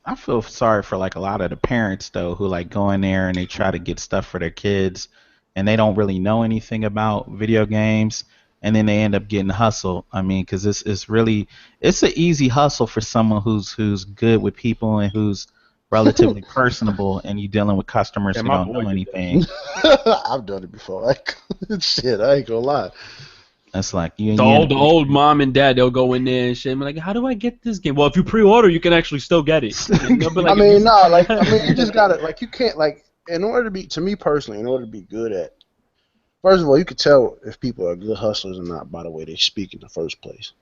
I feel sorry for like a lot of the parents though who like go in there and they try to get stuff for their kids and they don't really know anything about video games and then they end up getting hustled. I mean, because it's really an easy hustle for someone who's good with people and who's relatively personable, and you dealing with customers who don't know anything.
I've done it before. Shit, I ain't gonna lie.
That's like you.
The old mom and dad, they'll go in there and shit. I'm like, how do I get this game? Well, if you pre-order, you can actually still get it. Like,
I mean, you just gotta you can't in order to be, to me personally, in order to be good at. First of all, you can tell if people are good hustlers or not by the way they speak in the first place.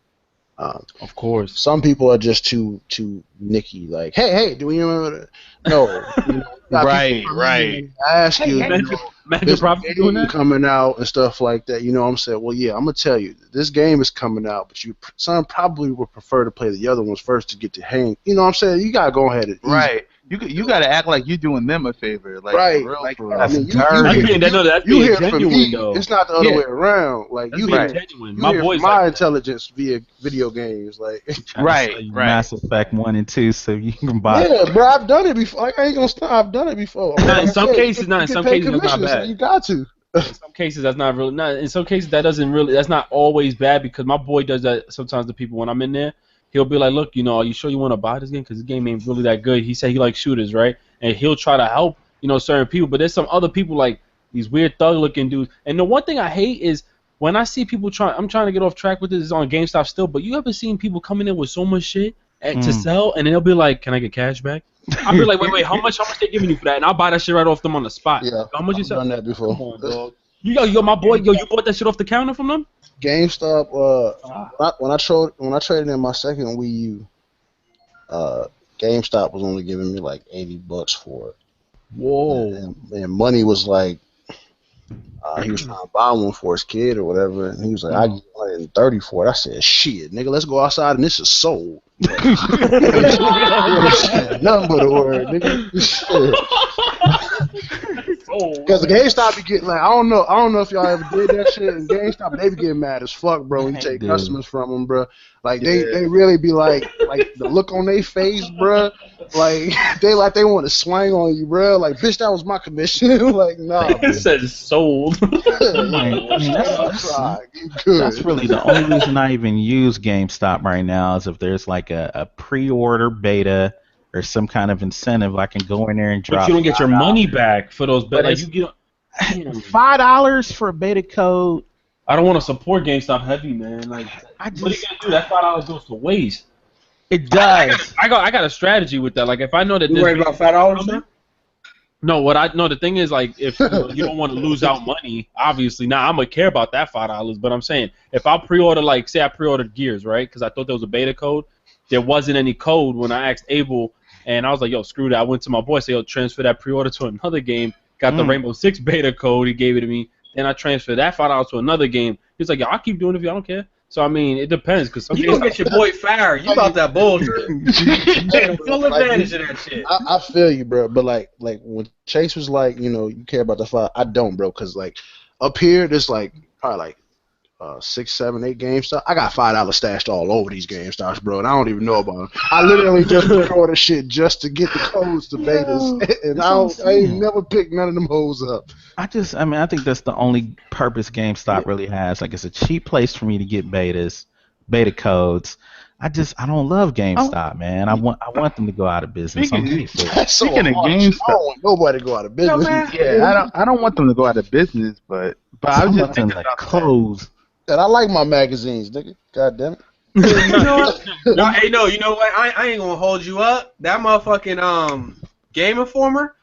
Of course.
Some people are just too nicky. Like, hey, do we remember that? No.
Right.
I ask you,
Imagine Prophecy doing that?
Coming out and stuff like that. You know what I'm saying? Well, yeah, I'm going to tell you, this game is coming out, but some probably would prefer to play the other ones first to get to hang. You know what I'm saying? You got to go ahead and
right. You got to act like you're doing them a favor. Like,
right.
For real.
I mean,
that's
you hear
genuine,
from me.
though.
It's not the other way around. Like,
that's
you hear
genuine.
My
boy's
my intelligence via video games. Like,
right.
Mass Effect 1 and 2, so you can buy.
Yeah, bro, I've done it before. Like, I ain't gonna stop. I've done it before.
In some cases, that's not bad.
You got to.
In some cases, that's not really. In some cases, that's not always bad, because my boy does that sometimes to people when I'm in there. He'll be like, look, are you sure you want to buy this game? Because this game ain't really that good. He said he likes shooters, right? And he'll try to help, certain people. But there's some other people, like these weird thug-looking dudes. And the one thing I hate is when I see people I'm trying to get off track with this. It's on GameStop still. But you ever seen people coming in with so much shit to sell, and then they'll be like, can I get cash back? I'll be like, wait, how much they giving you for that? And I'll buy that shit right off them on the spot.
Yeah,
how much you sell?
I've done that before.
Come on, dog. Yo, my boy, you bought that shit off the counter from them?
GameStop. When I traded in my second Wii U, GameStop was only giving me like $80 for it.
Whoa.
And money was like, he was trying to buy one for his kid or whatever, and he was like, I get 130 for it. I said, shit, nigga, let's go outside and this is sold. Nothing but a word, nigga. Because the GameStop be getting like, I don't know if y'all ever did that shit. And GameStop, they be getting mad as fuck, bro. When you take customers from them, bro. Like they really be like the look on their face, bro. Like they want to swing on you, bro. Like, bitch, that was my commission. Like, nah.
It says sold.
That's really the only reason I even use GameStop right now is if there's like a pre-order beta or some kind of incentive. I can go in there and drop.
But you don't get your money back for those beta. Like, you get
$5 for a beta code.
I don't want to support GameStop heavy, man. Like, what are you gonna do? That $5 goes to waste.
It does.
I got a strategy with that. Like, if I know that
you worried about $5 now?
No, the thing is, like, if you don't want to lose out money, obviously, now I'm gonna care about that $5. But I'm saying, if I pre-order, like, say I pre-ordered Gears, right? Because I thought there was a beta code. There wasn't any code when I asked Abel, and I was like, yo, screw that. I went to my boy, said, yo, transfer that pre-order to another game. Got the Rainbow Six beta code. He gave it to me. Then I transferred that $5 to another game. He's like, yo, I'll keep doing it if you don't care. So, I mean, it depends. Cause some
you gonna get your boy fired. You about that bullshit. Full advantage of that shit.
I feel you, bro. But, like when Chase was like, you care about the $5, I don't, bro. Because, like, up here, there's, like, probably, like, 6, 7, 8 GameStop. I got $5 stashed all over these GameStops, bro, and I don't even know about them. I literally just pre-order shit just to get the codes to betas, and I ain't never picked none of them hoes up.
I think that's the only purpose GameStop really has. Like, it's a cheap place for me to get beta codes. I don't love GameStop, man. I want them to go out of business.
Speaking of GameStop,
I don't want nobody to go out of business.
I don't want them to go out of business, but I was just thinking about
clothes.
And I like my magazines, nigga. God damn it.
You know what? You know what? I ain't gonna hold you up. That motherfucking Game Informer.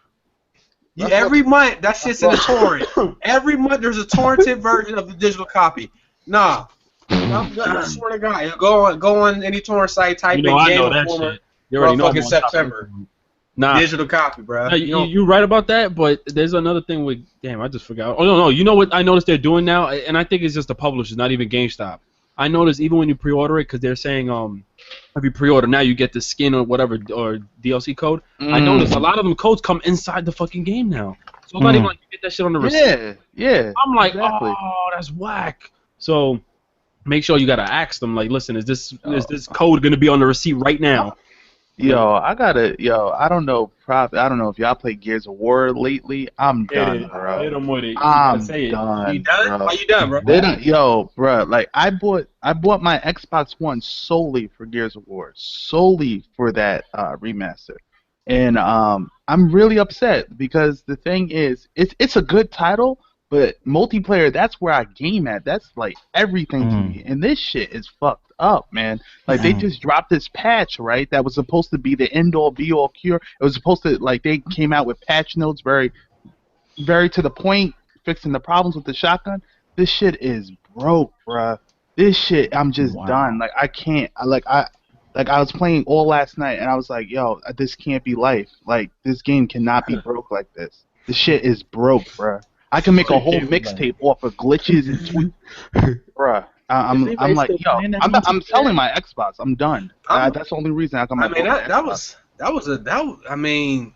Every month that shit's in a torrent. Every month there's a torrented version of the digital copy. Nah. I swear to God. Go on any torrent site, type in Game Informer.
You already know
fucking September.
Nah.
Digital copy, bro.
Nah, you're right about that, but there's another thing with. Damn, I just forgot. Oh no, you know what I noticed they're doing now, and I think it's just the publishers, not even GameStop. I noticed even when you pre-order it, because they're saying if you pre-order now you get the skin or whatever or DLC code. I noticed a lot of them codes come inside the fucking game now, so it's not even like you get that shit on the receipt.
Yeah.
I'm like, oh, that's whack. So make sure you gotta ask them, like, listen, is this code gonna be on the receipt right now?
I don't know. I don't know if y'all played Gears of War lately. I'm done, bro.
Hit him with it.
I'm
done.
You done?
bro.
Why you done, bro?
Bro. Like I bought my Xbox One solely for Gears of War, solely for that remaster, and I'm really upset because the thing is, it's a good title, but multiplayer, that's where I game at. That's like everything to me, and this shit is fucked up, man. Like they just dropped this patch, right? That was supposed to be the end-all be-all cure. It was supposed to, like, they came out with patch notes, very, very to the point, fixing the problems with the shotgun. This shit is broke, bruh. This shit, I'm just done. Like I can't. I was playing all last night, and I was like, yo, this can't be life. Like this game cannot be broke like this. This shit is broke, bruh. I can make a whole mixtape off of glitches and tweets, bruh. I'm like, yo, I'm selling my Xbox. I'm done. That's the only reason I come.
I mean, I mean,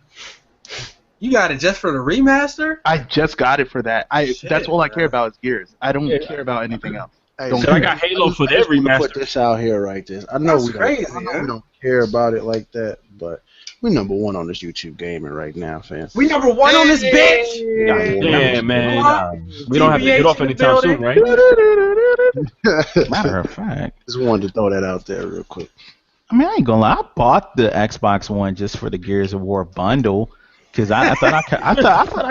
you got it just for the remaster?
I just got it for that. That's all I care about is Gears. I don't care about anything else.
Hey,
I got Halo for that remaster.
Put this out here, right? I know
we
don't care about it like that, but we number one on this YouTube gaming right now, fam.
We number one on this bitch.
Yeah, man. We don't have to get off anytime soon, right?
Matter of fact,
just wanted to throw that out there real quick.
I mean, I ain't gonna lie. I bought the Xbox One just for the Gears of War bundle because I thought I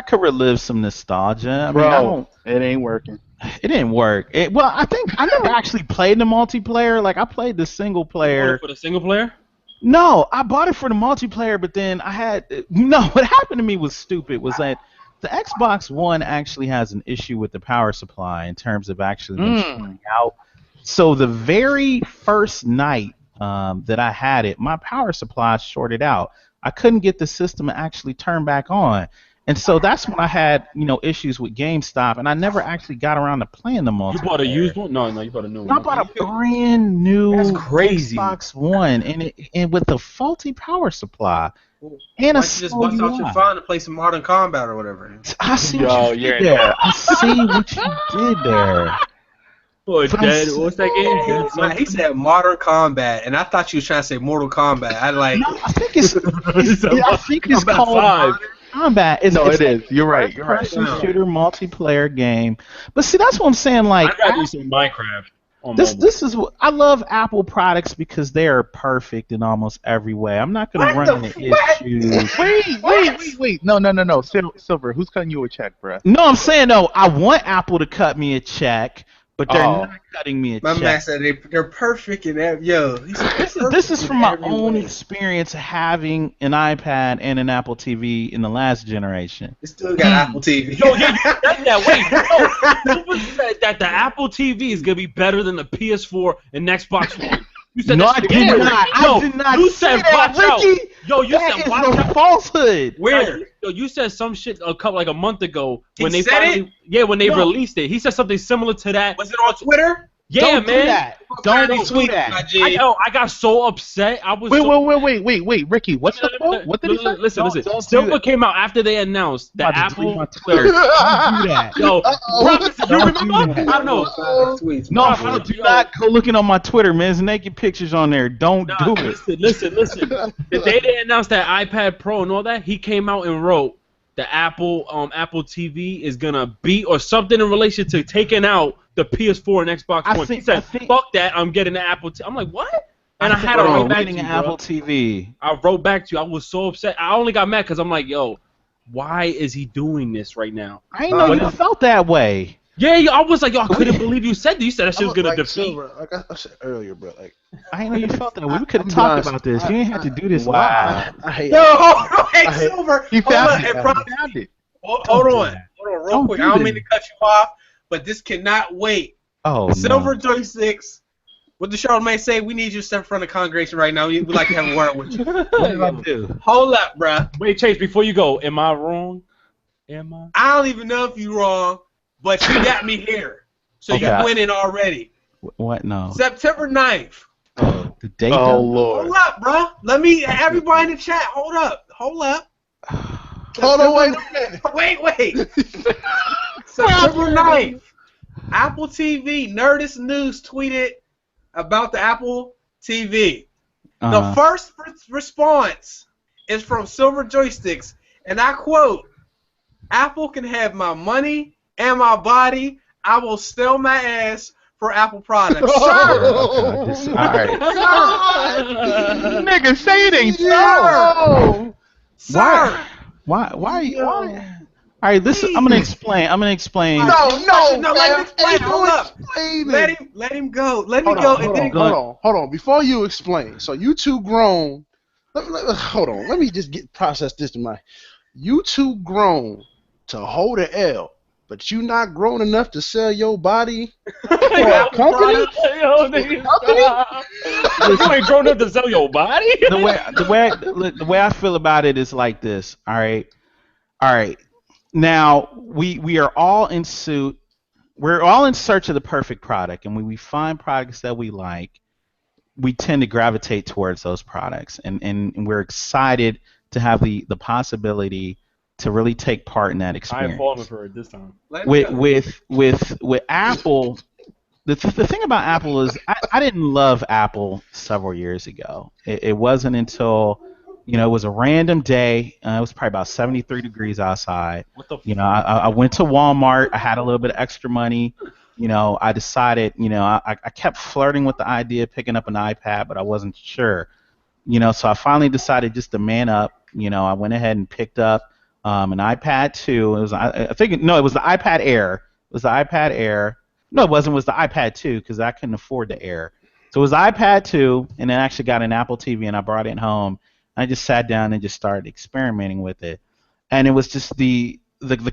could relive some nostalgia. I mean,
bro, it ain't working.
It didn't work. I think I never actually played the multiplayer. Like I played the single player.
For the single player?
No, I bought it for the multiplayer, but then what happened to me was stupid. Was that the Xbox One actually has an issue with the power supply in terms of actually shorting out. So the very first night that I had it, my power supply shorted out. I couldn't get the system to actually turn back on. And so that's when I had, issues with GameStop, and I never actually got around to playing the multiplayer.
You bought a used one? No, you bought a new one.
I bought a brand new
Xbox
One, and with a faulty power supply. And
why don't you just bust out your phone and play some Modern Combat or whatever?
I see what you did there. I see what you did there.
What's that game?
He said Modern Combat, and I thought you was trying to say Mortal Kombat.
No, I think it's called Modern Combat.
It is. You're right.
Person shooter multiplayer game. But see, that's what I'm saying. Like,
I'd rather say Minecraft.
This is what I love Apple products because they are perfect in almost every way. I'm not gonna run into issues.
Wait. No. Silver, who's cutting you a check, bro?
No, I'm saying no. I want Apple to cut me a check, but they're not cutting me a check.
My man said they're perfect in that. Yo,
this is from my own experience having an iPad and an Apple TV in the last generation.
It still got Apple TV.
Yo, Wait, said that the Apple TV is gonna be better than the PS4 and Xbox One. You said
I did not. I did not.
You said watch out.
Yo, you said watch out. Falsehood.
Where? Yo, you said some shit like a month ago when they released it. He said something similar to that.
Was it on Twitter?
Yeah,
Don't do that. Don't do that.
I got so upset. I was.
Wait, Ricky. What's the quote? What did he say?
Listen. Silver came out after they announced that Apple.
Don't do that.
Yo, you remember? I don't know.
No, do not go looking on my Twitter, man. There's naked pictures on there. Don't do it.
Listen. The day they announced that iPad Pro and all that, he came out and wrote the Apple TV is gonna beat or something in relation to taking out the PS4 and Xbox One. He said, "Fuck that! I'm getting the Apple." I'm like, "What?" And I had to write back to you,
Apple TV.
I wrote back to you. I was so upset. I only got mad because I'm like, "Yo, why is he doing this right now?"
I didn't know you felt that way.
Yeah, I was like, "Yo, I couldn't believe you said that. You said that shit was gonna defeat."
Like I said earlier, bro. Like
I didn't know you felt that way. We could have talked about this. You didn't have to do this live.
Silver.
He found it.
Hold on, real quick. I don't mean to cut you off, but this cannot wait.
Oh,
Silver 36. What the Charlemagne say? We need you to step in front of the congregation right now. We'd like to have a word with you.
What did I do?
Hold up, bruh.
Wait, Chase, before you go, am I wrong? Am I?
I don't even know if you're wrong, but you got me here. So
Okay.
you're winning already.
What? No.
September 9th.
The date.
Oh, Lord.
Hold up, bruh. Let me, everybody in the chat, hold up.
Hold on, wait a minute.
Wait. September 9th. Apple TV, Nerdist News tweeted about the Apple TV. The first response is from Silver Joysticks, and I quote, "Apple can have my money and my body. I will sell my ass for Apple products." Sir!
All right.
Nigga, say it ain't
Sir! Sir!
Why? All right, listen. I'm gonna explain.
No,
let him explain. Hold up. Let him go. Let me go.
Hold on. Before you explain, so you two grown. Hold on. Let me just process this in my. You two grown to hold an L, but you not grown enough to sell your body for a company?
You ain't grown up to sell your body?
The way I feel about it is like this. All right. Now we are all in suit. We're all in search of the perfect product, and when we find products that we like, we tend to gravitate towards those products, and we're excited to have the possibility to really take part in that experience.
I'm falling for it this time.
With Apple, the thing about Apple is I didn't love Apple several years ago. It wasn't until it was a random day. It was probably about 73 degrees outside.
What the?
I went to Walmart. I had a little bit of extra money. I decided. I kept flirting with the idea of picking up an iPad, but I wasn't sure. So I finally decided just to man up. I went ahead and picked up an iPad 2. It was it was the iPad Air. It was the iPad Air. No, it wasn't. It was the iPad 2 because I couldn't afford the Air. So it was the iPad 2, and then I actually got an Apple TV, and I brought it home. I just sat down and just started experimenting with it, and it was just the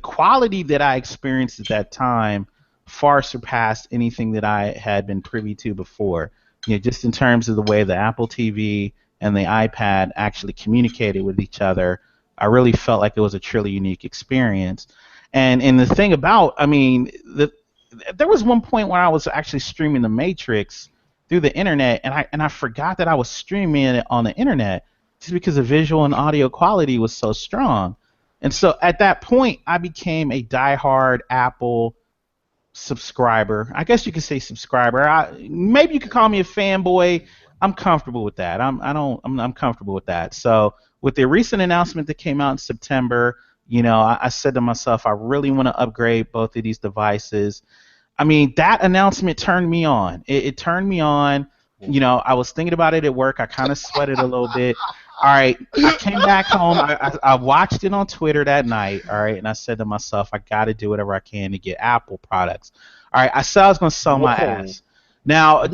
quality that I experienced at that time far surpassed anything that I had been privy to before. Just in terms of the way the Apple TV and the iPad actually communicated with each other, I really felt like it was a truly unique experience. And the thing about, there was one point where I was actually streaming The Matrix through the internet, and I forgot that I was streaming it on the internet just because the visual and audio quality was so strong. And so at that point, I became a diehard Apple subscriber. I guess you could say subscriber. Maybe you could call me a fanboy. I'm comfortable with that. I'm comfortable with that. So with the recent announcement that came out in September, I said to myself, I really want to upgrade both of these devices. That announcement turned me on. It turned me on. I was thinking about it at work. I kind of sweated a little bit. All right, I came back home. I watched it on Twitter that night. All right, and I said to myself, I got to do whatever I can to get Apple products. All right, I said I was going to sell my ass. Now,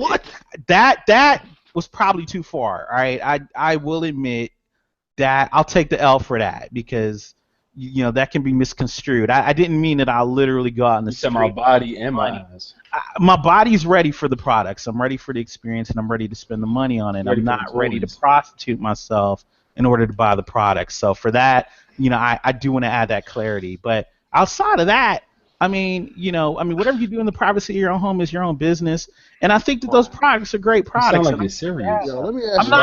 that was probably too far. All right, I will admit that I'll take the L for that because that can be misconstrued. I didn't mean that I'll literally go out in the street.
My body and my eyes.
My body's ready for the products. I'm ready for the experience, and I'm ready to spend the money on it. I'm not ready to prostitute myself in order to buy the products. So for that, I do want to add that clarity. But outside of that, whatever you do in the privacy of your own home is your own business. And I think that those products are great products.
You sound like you're serious.
Yo, let me ask you.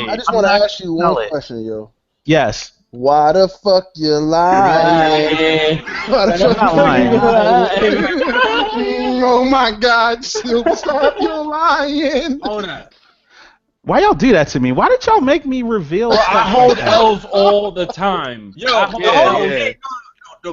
I just want to ask you one question, yo.
Yes.
Why the fuck you lying? Why the fuck
you lying?
Oh my God, Silver, stop, you're lying.
Hold on.
Why y'all do that to me? Why did y'all make me reveal stuff?
I hold L's all the time.
The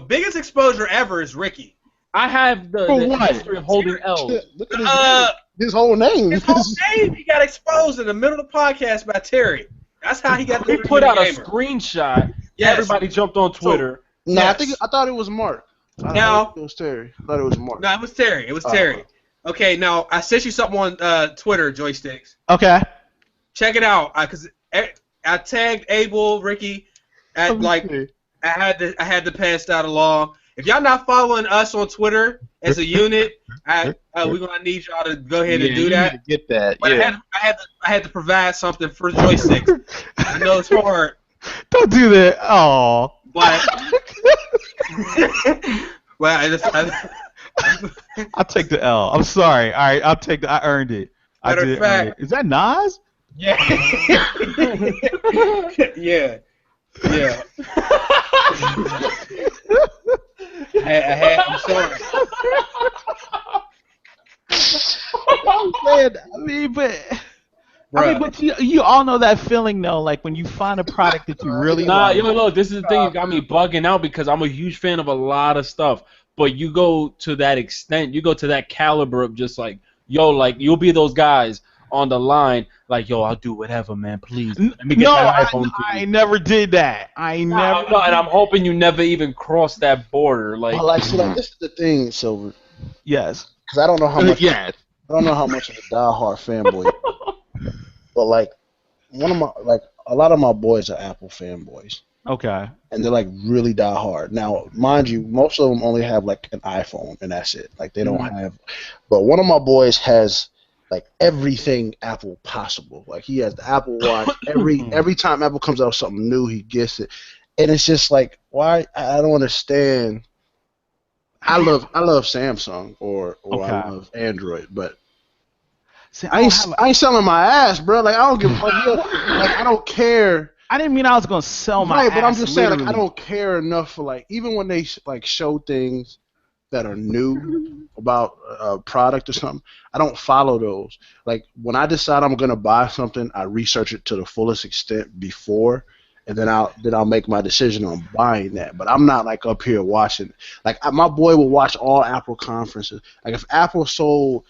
biggest exposure ever is Ricky.
I have the history of holding L's.
Look at his whole name.
His whole name, he got exposed in the middle of the podcast by Terry. That's how he got.
He put out a screenshot. Yes. Everybody jumped on Twitter.
No, I thought it was Mark. It was Terry. I thought it was Mark.
No, it was Terry. It was Terry. Okay, now I sent you something on Twitter, Joysticks.
Okay.
Check it out, cause I tagged Abel, Ricky, I had to pass that along. If y'all not following us on Twitter as a unit, we're gonna need y'all to go ahead and do that.
To get that.
But I had to provide something for Joysticks. I know it's hard.
Don't do that. Oh.
But
I'll take the L. I'm sorry. All right, I'll take the. I earned it.
Matter of fact,
is that Nas?
Yeah. Yeah. I'm sorry.
I'm saying, but I mean, but you all know that feeling though, like when you find a product that you really
Nah,
like.
yo, look, this is the thing that got me bugging out because I'm a huge fan of a lot of stuff. But you go to that extent, you go to that caliber of just like, yo, like you'll be those guys on the line, like, yo, I'll do whatever, man, please. Let me get that iPhone to you.
I never did that. No,
and I'm hoping you never even cross that border. Like,
see, like this is the thing, Silver.
Yes.
Because I don't know how much.
Yeah.
I don't know how much of a diehard fanboy. But like, a lot of my boys are Apple fanboys.
Okay.
And they're like really diehard. Now, mind you, most of them only have like an iPhone, and that's it. Like they don't have. But one of my boys has like everything Apple possible. Like he has the Apple Watch. Every time Apple comes out with something new, he gets it. And it's just like, why? I don't understand. I love Samsung or I love Android, but see, I ain't selling my ass, bro. Like I don't give a fuck. Like I don't care.
I didn't mean I was gonna sell my ass.
But I'm just saying, like
literally.
I don't care enough for like even when they like show things that are new about a product or something, I don't follow those. Like when I decide I'm gonna buy something, I research it to the fullest extent before. And then I'll make my decision on buying that. But I'm not like up here watching. Like my boy will watch all Apple conferences. Like if Apple sold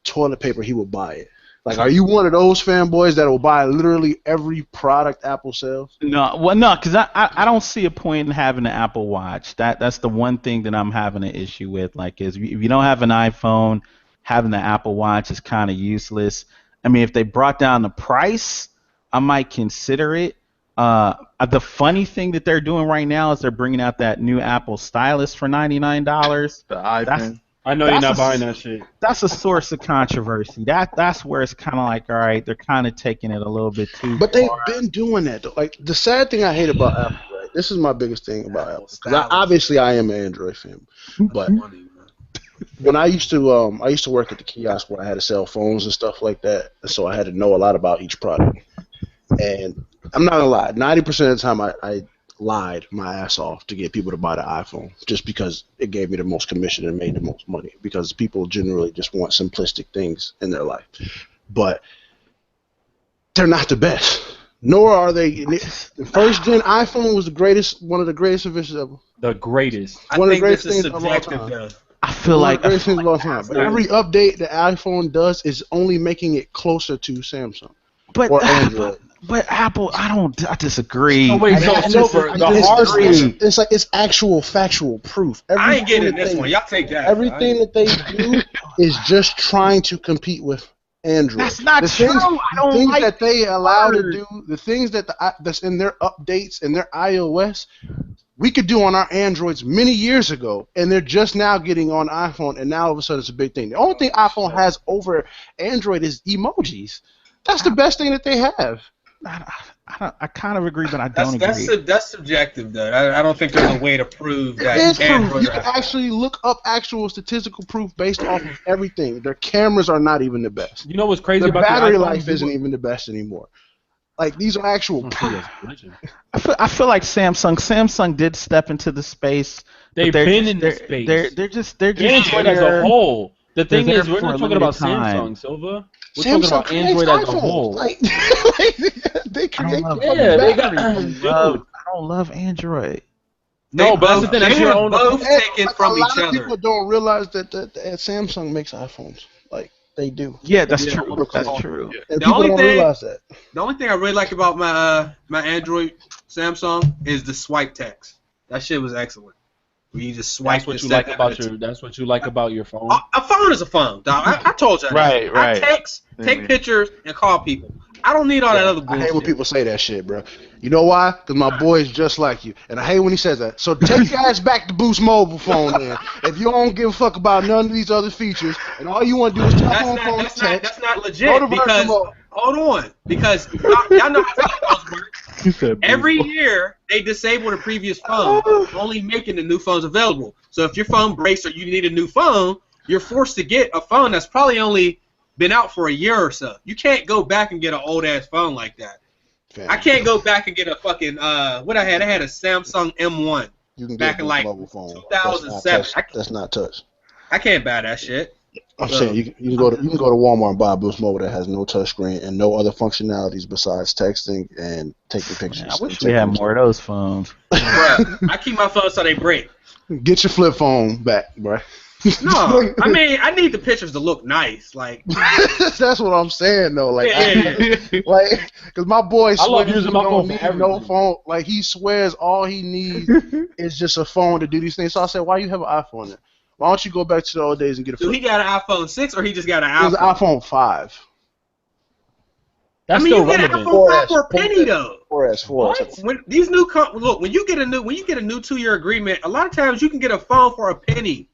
toilet paper, he would buy it. Like, are you one of those fanboys that will buy literally every product Apple sells?
No, because I don't see a point in having an Apple Watch. That's the one thing that I'm having an issue with. Like, if you don't have an iPhone, having the Apple Watch is kind of useless. I mean, if they brought down the price, I might consider it. The funny thing that they're doing right now is they're bringing out that new Apple stylus for $99.
The iPhone.
I know you're not buying that shit.
That's a source of controversy. That's where it's kind of like, all right, they're kind of taking it a little bit too
But they've
far.
been doing that, though. Like, the sad thing I hate about Apple, right? This is my biggest thing about Apple. Because obviously I am an Android fan. But when I used to work at the kiosk where I had to sell phones and stuff like that, so I had to know a lot about each product. And I'm not gonna lie, 90% of the time I lied my ass off to get people to buy the iPhone just because it gave me the most commission and made the most money, because people generally just want simplistic things in their life. But they're not the best. Nor are they. The first gen iPhone was one of the greatest inventions ever.
The greatest.
One of the greatest things of all time.
I feel like
greatest things of all time. But every update the iPhone does is only making it closer to Samsung or Android.
But Apple, I disagree.
Oh, wait,
it's like it's actual factual proof.
I ain't getting this one. Y'all take that.
Everything that they do is just trying to compete with Android.
That's not true.
The things that they allow to do, the things that's in their updates and their iOS, we could do on our Androids many years ago, and they're just now getting on iPhone, and now all of a sudden it's a big thing. The only thing iPhone has over Android is emojis. That's the best thing that they have.
I kind of agree, but I don't agree.
That's subjective, though. I don't think there's a way to prove that.
It is proof. You can actually look up actual statistical proof based off of everything. Their cameras are not even the best.
You know what's crazy
Their
about
battery life isn't even the best anymore. Like, these are actual proof.
I feel like Samsung did step into the space.
They've been in the space.
They're just
Android as a whole. The thing is, we're not talking about Samsung, Silva. We're talking about Android as a whole.
Like, they create.
I don't love Android.
No, but that's the thing. That's your own.
Both taken from each other.
A lot of people don't realize that Samsung makes iPhones. Like, they do.
Yeah, that's true. That's true.
And people don't realize that.
The only thing I really like about my Android Samsung is the swipe text. That shit was excellent. Where you just swipe.
That's what you like about your. That's what you like about your phone.
A phone is a phone, dog. I told you.
Right.
I text, take pictures, and call people. I don't need all that other bullshit.
I hate when people say that shit, bro. You know why? Because my boy is just like you, and I hate when he says that. So take your ass back to Boost mobile phone, then. If you don't give a fuck about none of these other features, and all you want to do is tap on phone text.
That's not legit. Because hold on, because y'all know how those work. Every year they disable the previous phone, only making the new phones available. So if your phone breaks or you need a new phone, you're forced to get a phone that's probably only been out for a year or so. You can't go back and get an old ass phone like that. I can't go back and get a fucking what I had a Samsung M1
you can
back
get
in like
mobile phone.
2007.
That's not touch.
I can't buy that shit.
I'm saying you can go to Walmart and buy a Boost Mobile that has no touchscreen and no other functionalities besides texting and taking pictures.
Man, I wish we had more of those phones.
Bruh, I keep my phones so they break.
Get your flip phone back, bro.
No, I mean I need the pictures to look nice. Like
that's what I'm saying though. Like,
yeah.
like, cause my boy
I love
swears he
using my phone
don't
for
need
everything.
no phone. Like he swears all he needs is just a phone to do these things. So I said, why you have an iPhone then? Why don't you go back to the old days and get a
Do
flip?
he got an iPhone 6 or he just got an
It was
iPhone?
an iPhone 5.
That's
I mean,
still
you get an
relevant.
iPhone 5 for a penny though.
4S.
When these new when you get a new 2-year agreement, a lot of times you can get a phone for a penny.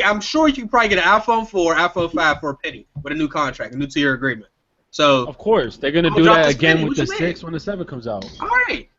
I'm sure you can probably get an iPhone 4, iPhone 5 for a penny with a new contract, a new 2-year agreement. So
Of course, they're gonna
I'm
do
gonna
that
drop this
again
penny.
with
What
the
you
6
mean?
when the 7 comes out.
all right.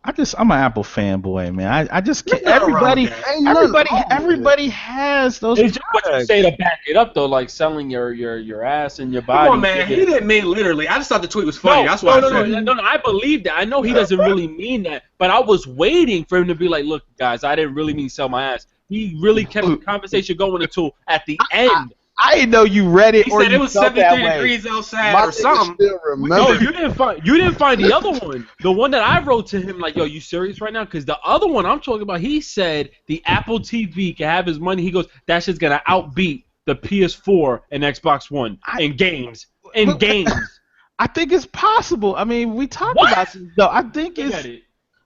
I'm an Apple fanboy, man. I just can't.
There's nothing wrong with that.
Ain't nothing wrong with
Everybody has those
It's just what you
products.
say to back it up though, like selling your ass and your
Come
body.
on, man. He didn't mean literally. I just thought the tweet was funny. That's why I said it.
No, I believe that. I know he doesn't really mean that, but I was waiting for him to be like, look, guys, I didn't really mean sell my ass. He really kept the conversation going until at the end.
I didn't know you read it
He
or
said
you
it was
felt that
73
way.
degrees outside
My
or something.
still remember.
No, you didn't find the other one. The one that I wrote to him, like, yo, you serious right now? Because the other one I'm talking about, he said the Apple TV can have his money. He goes, that shit's gonna outbeat the PS4 and Xbox One in games.
I think it's possible. I mean, we talked
What?
about this, though. I think
Look
it's
at it.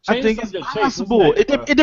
I
Change
think
the
it's
subject, Chase. What's
possible.
next, bro?
It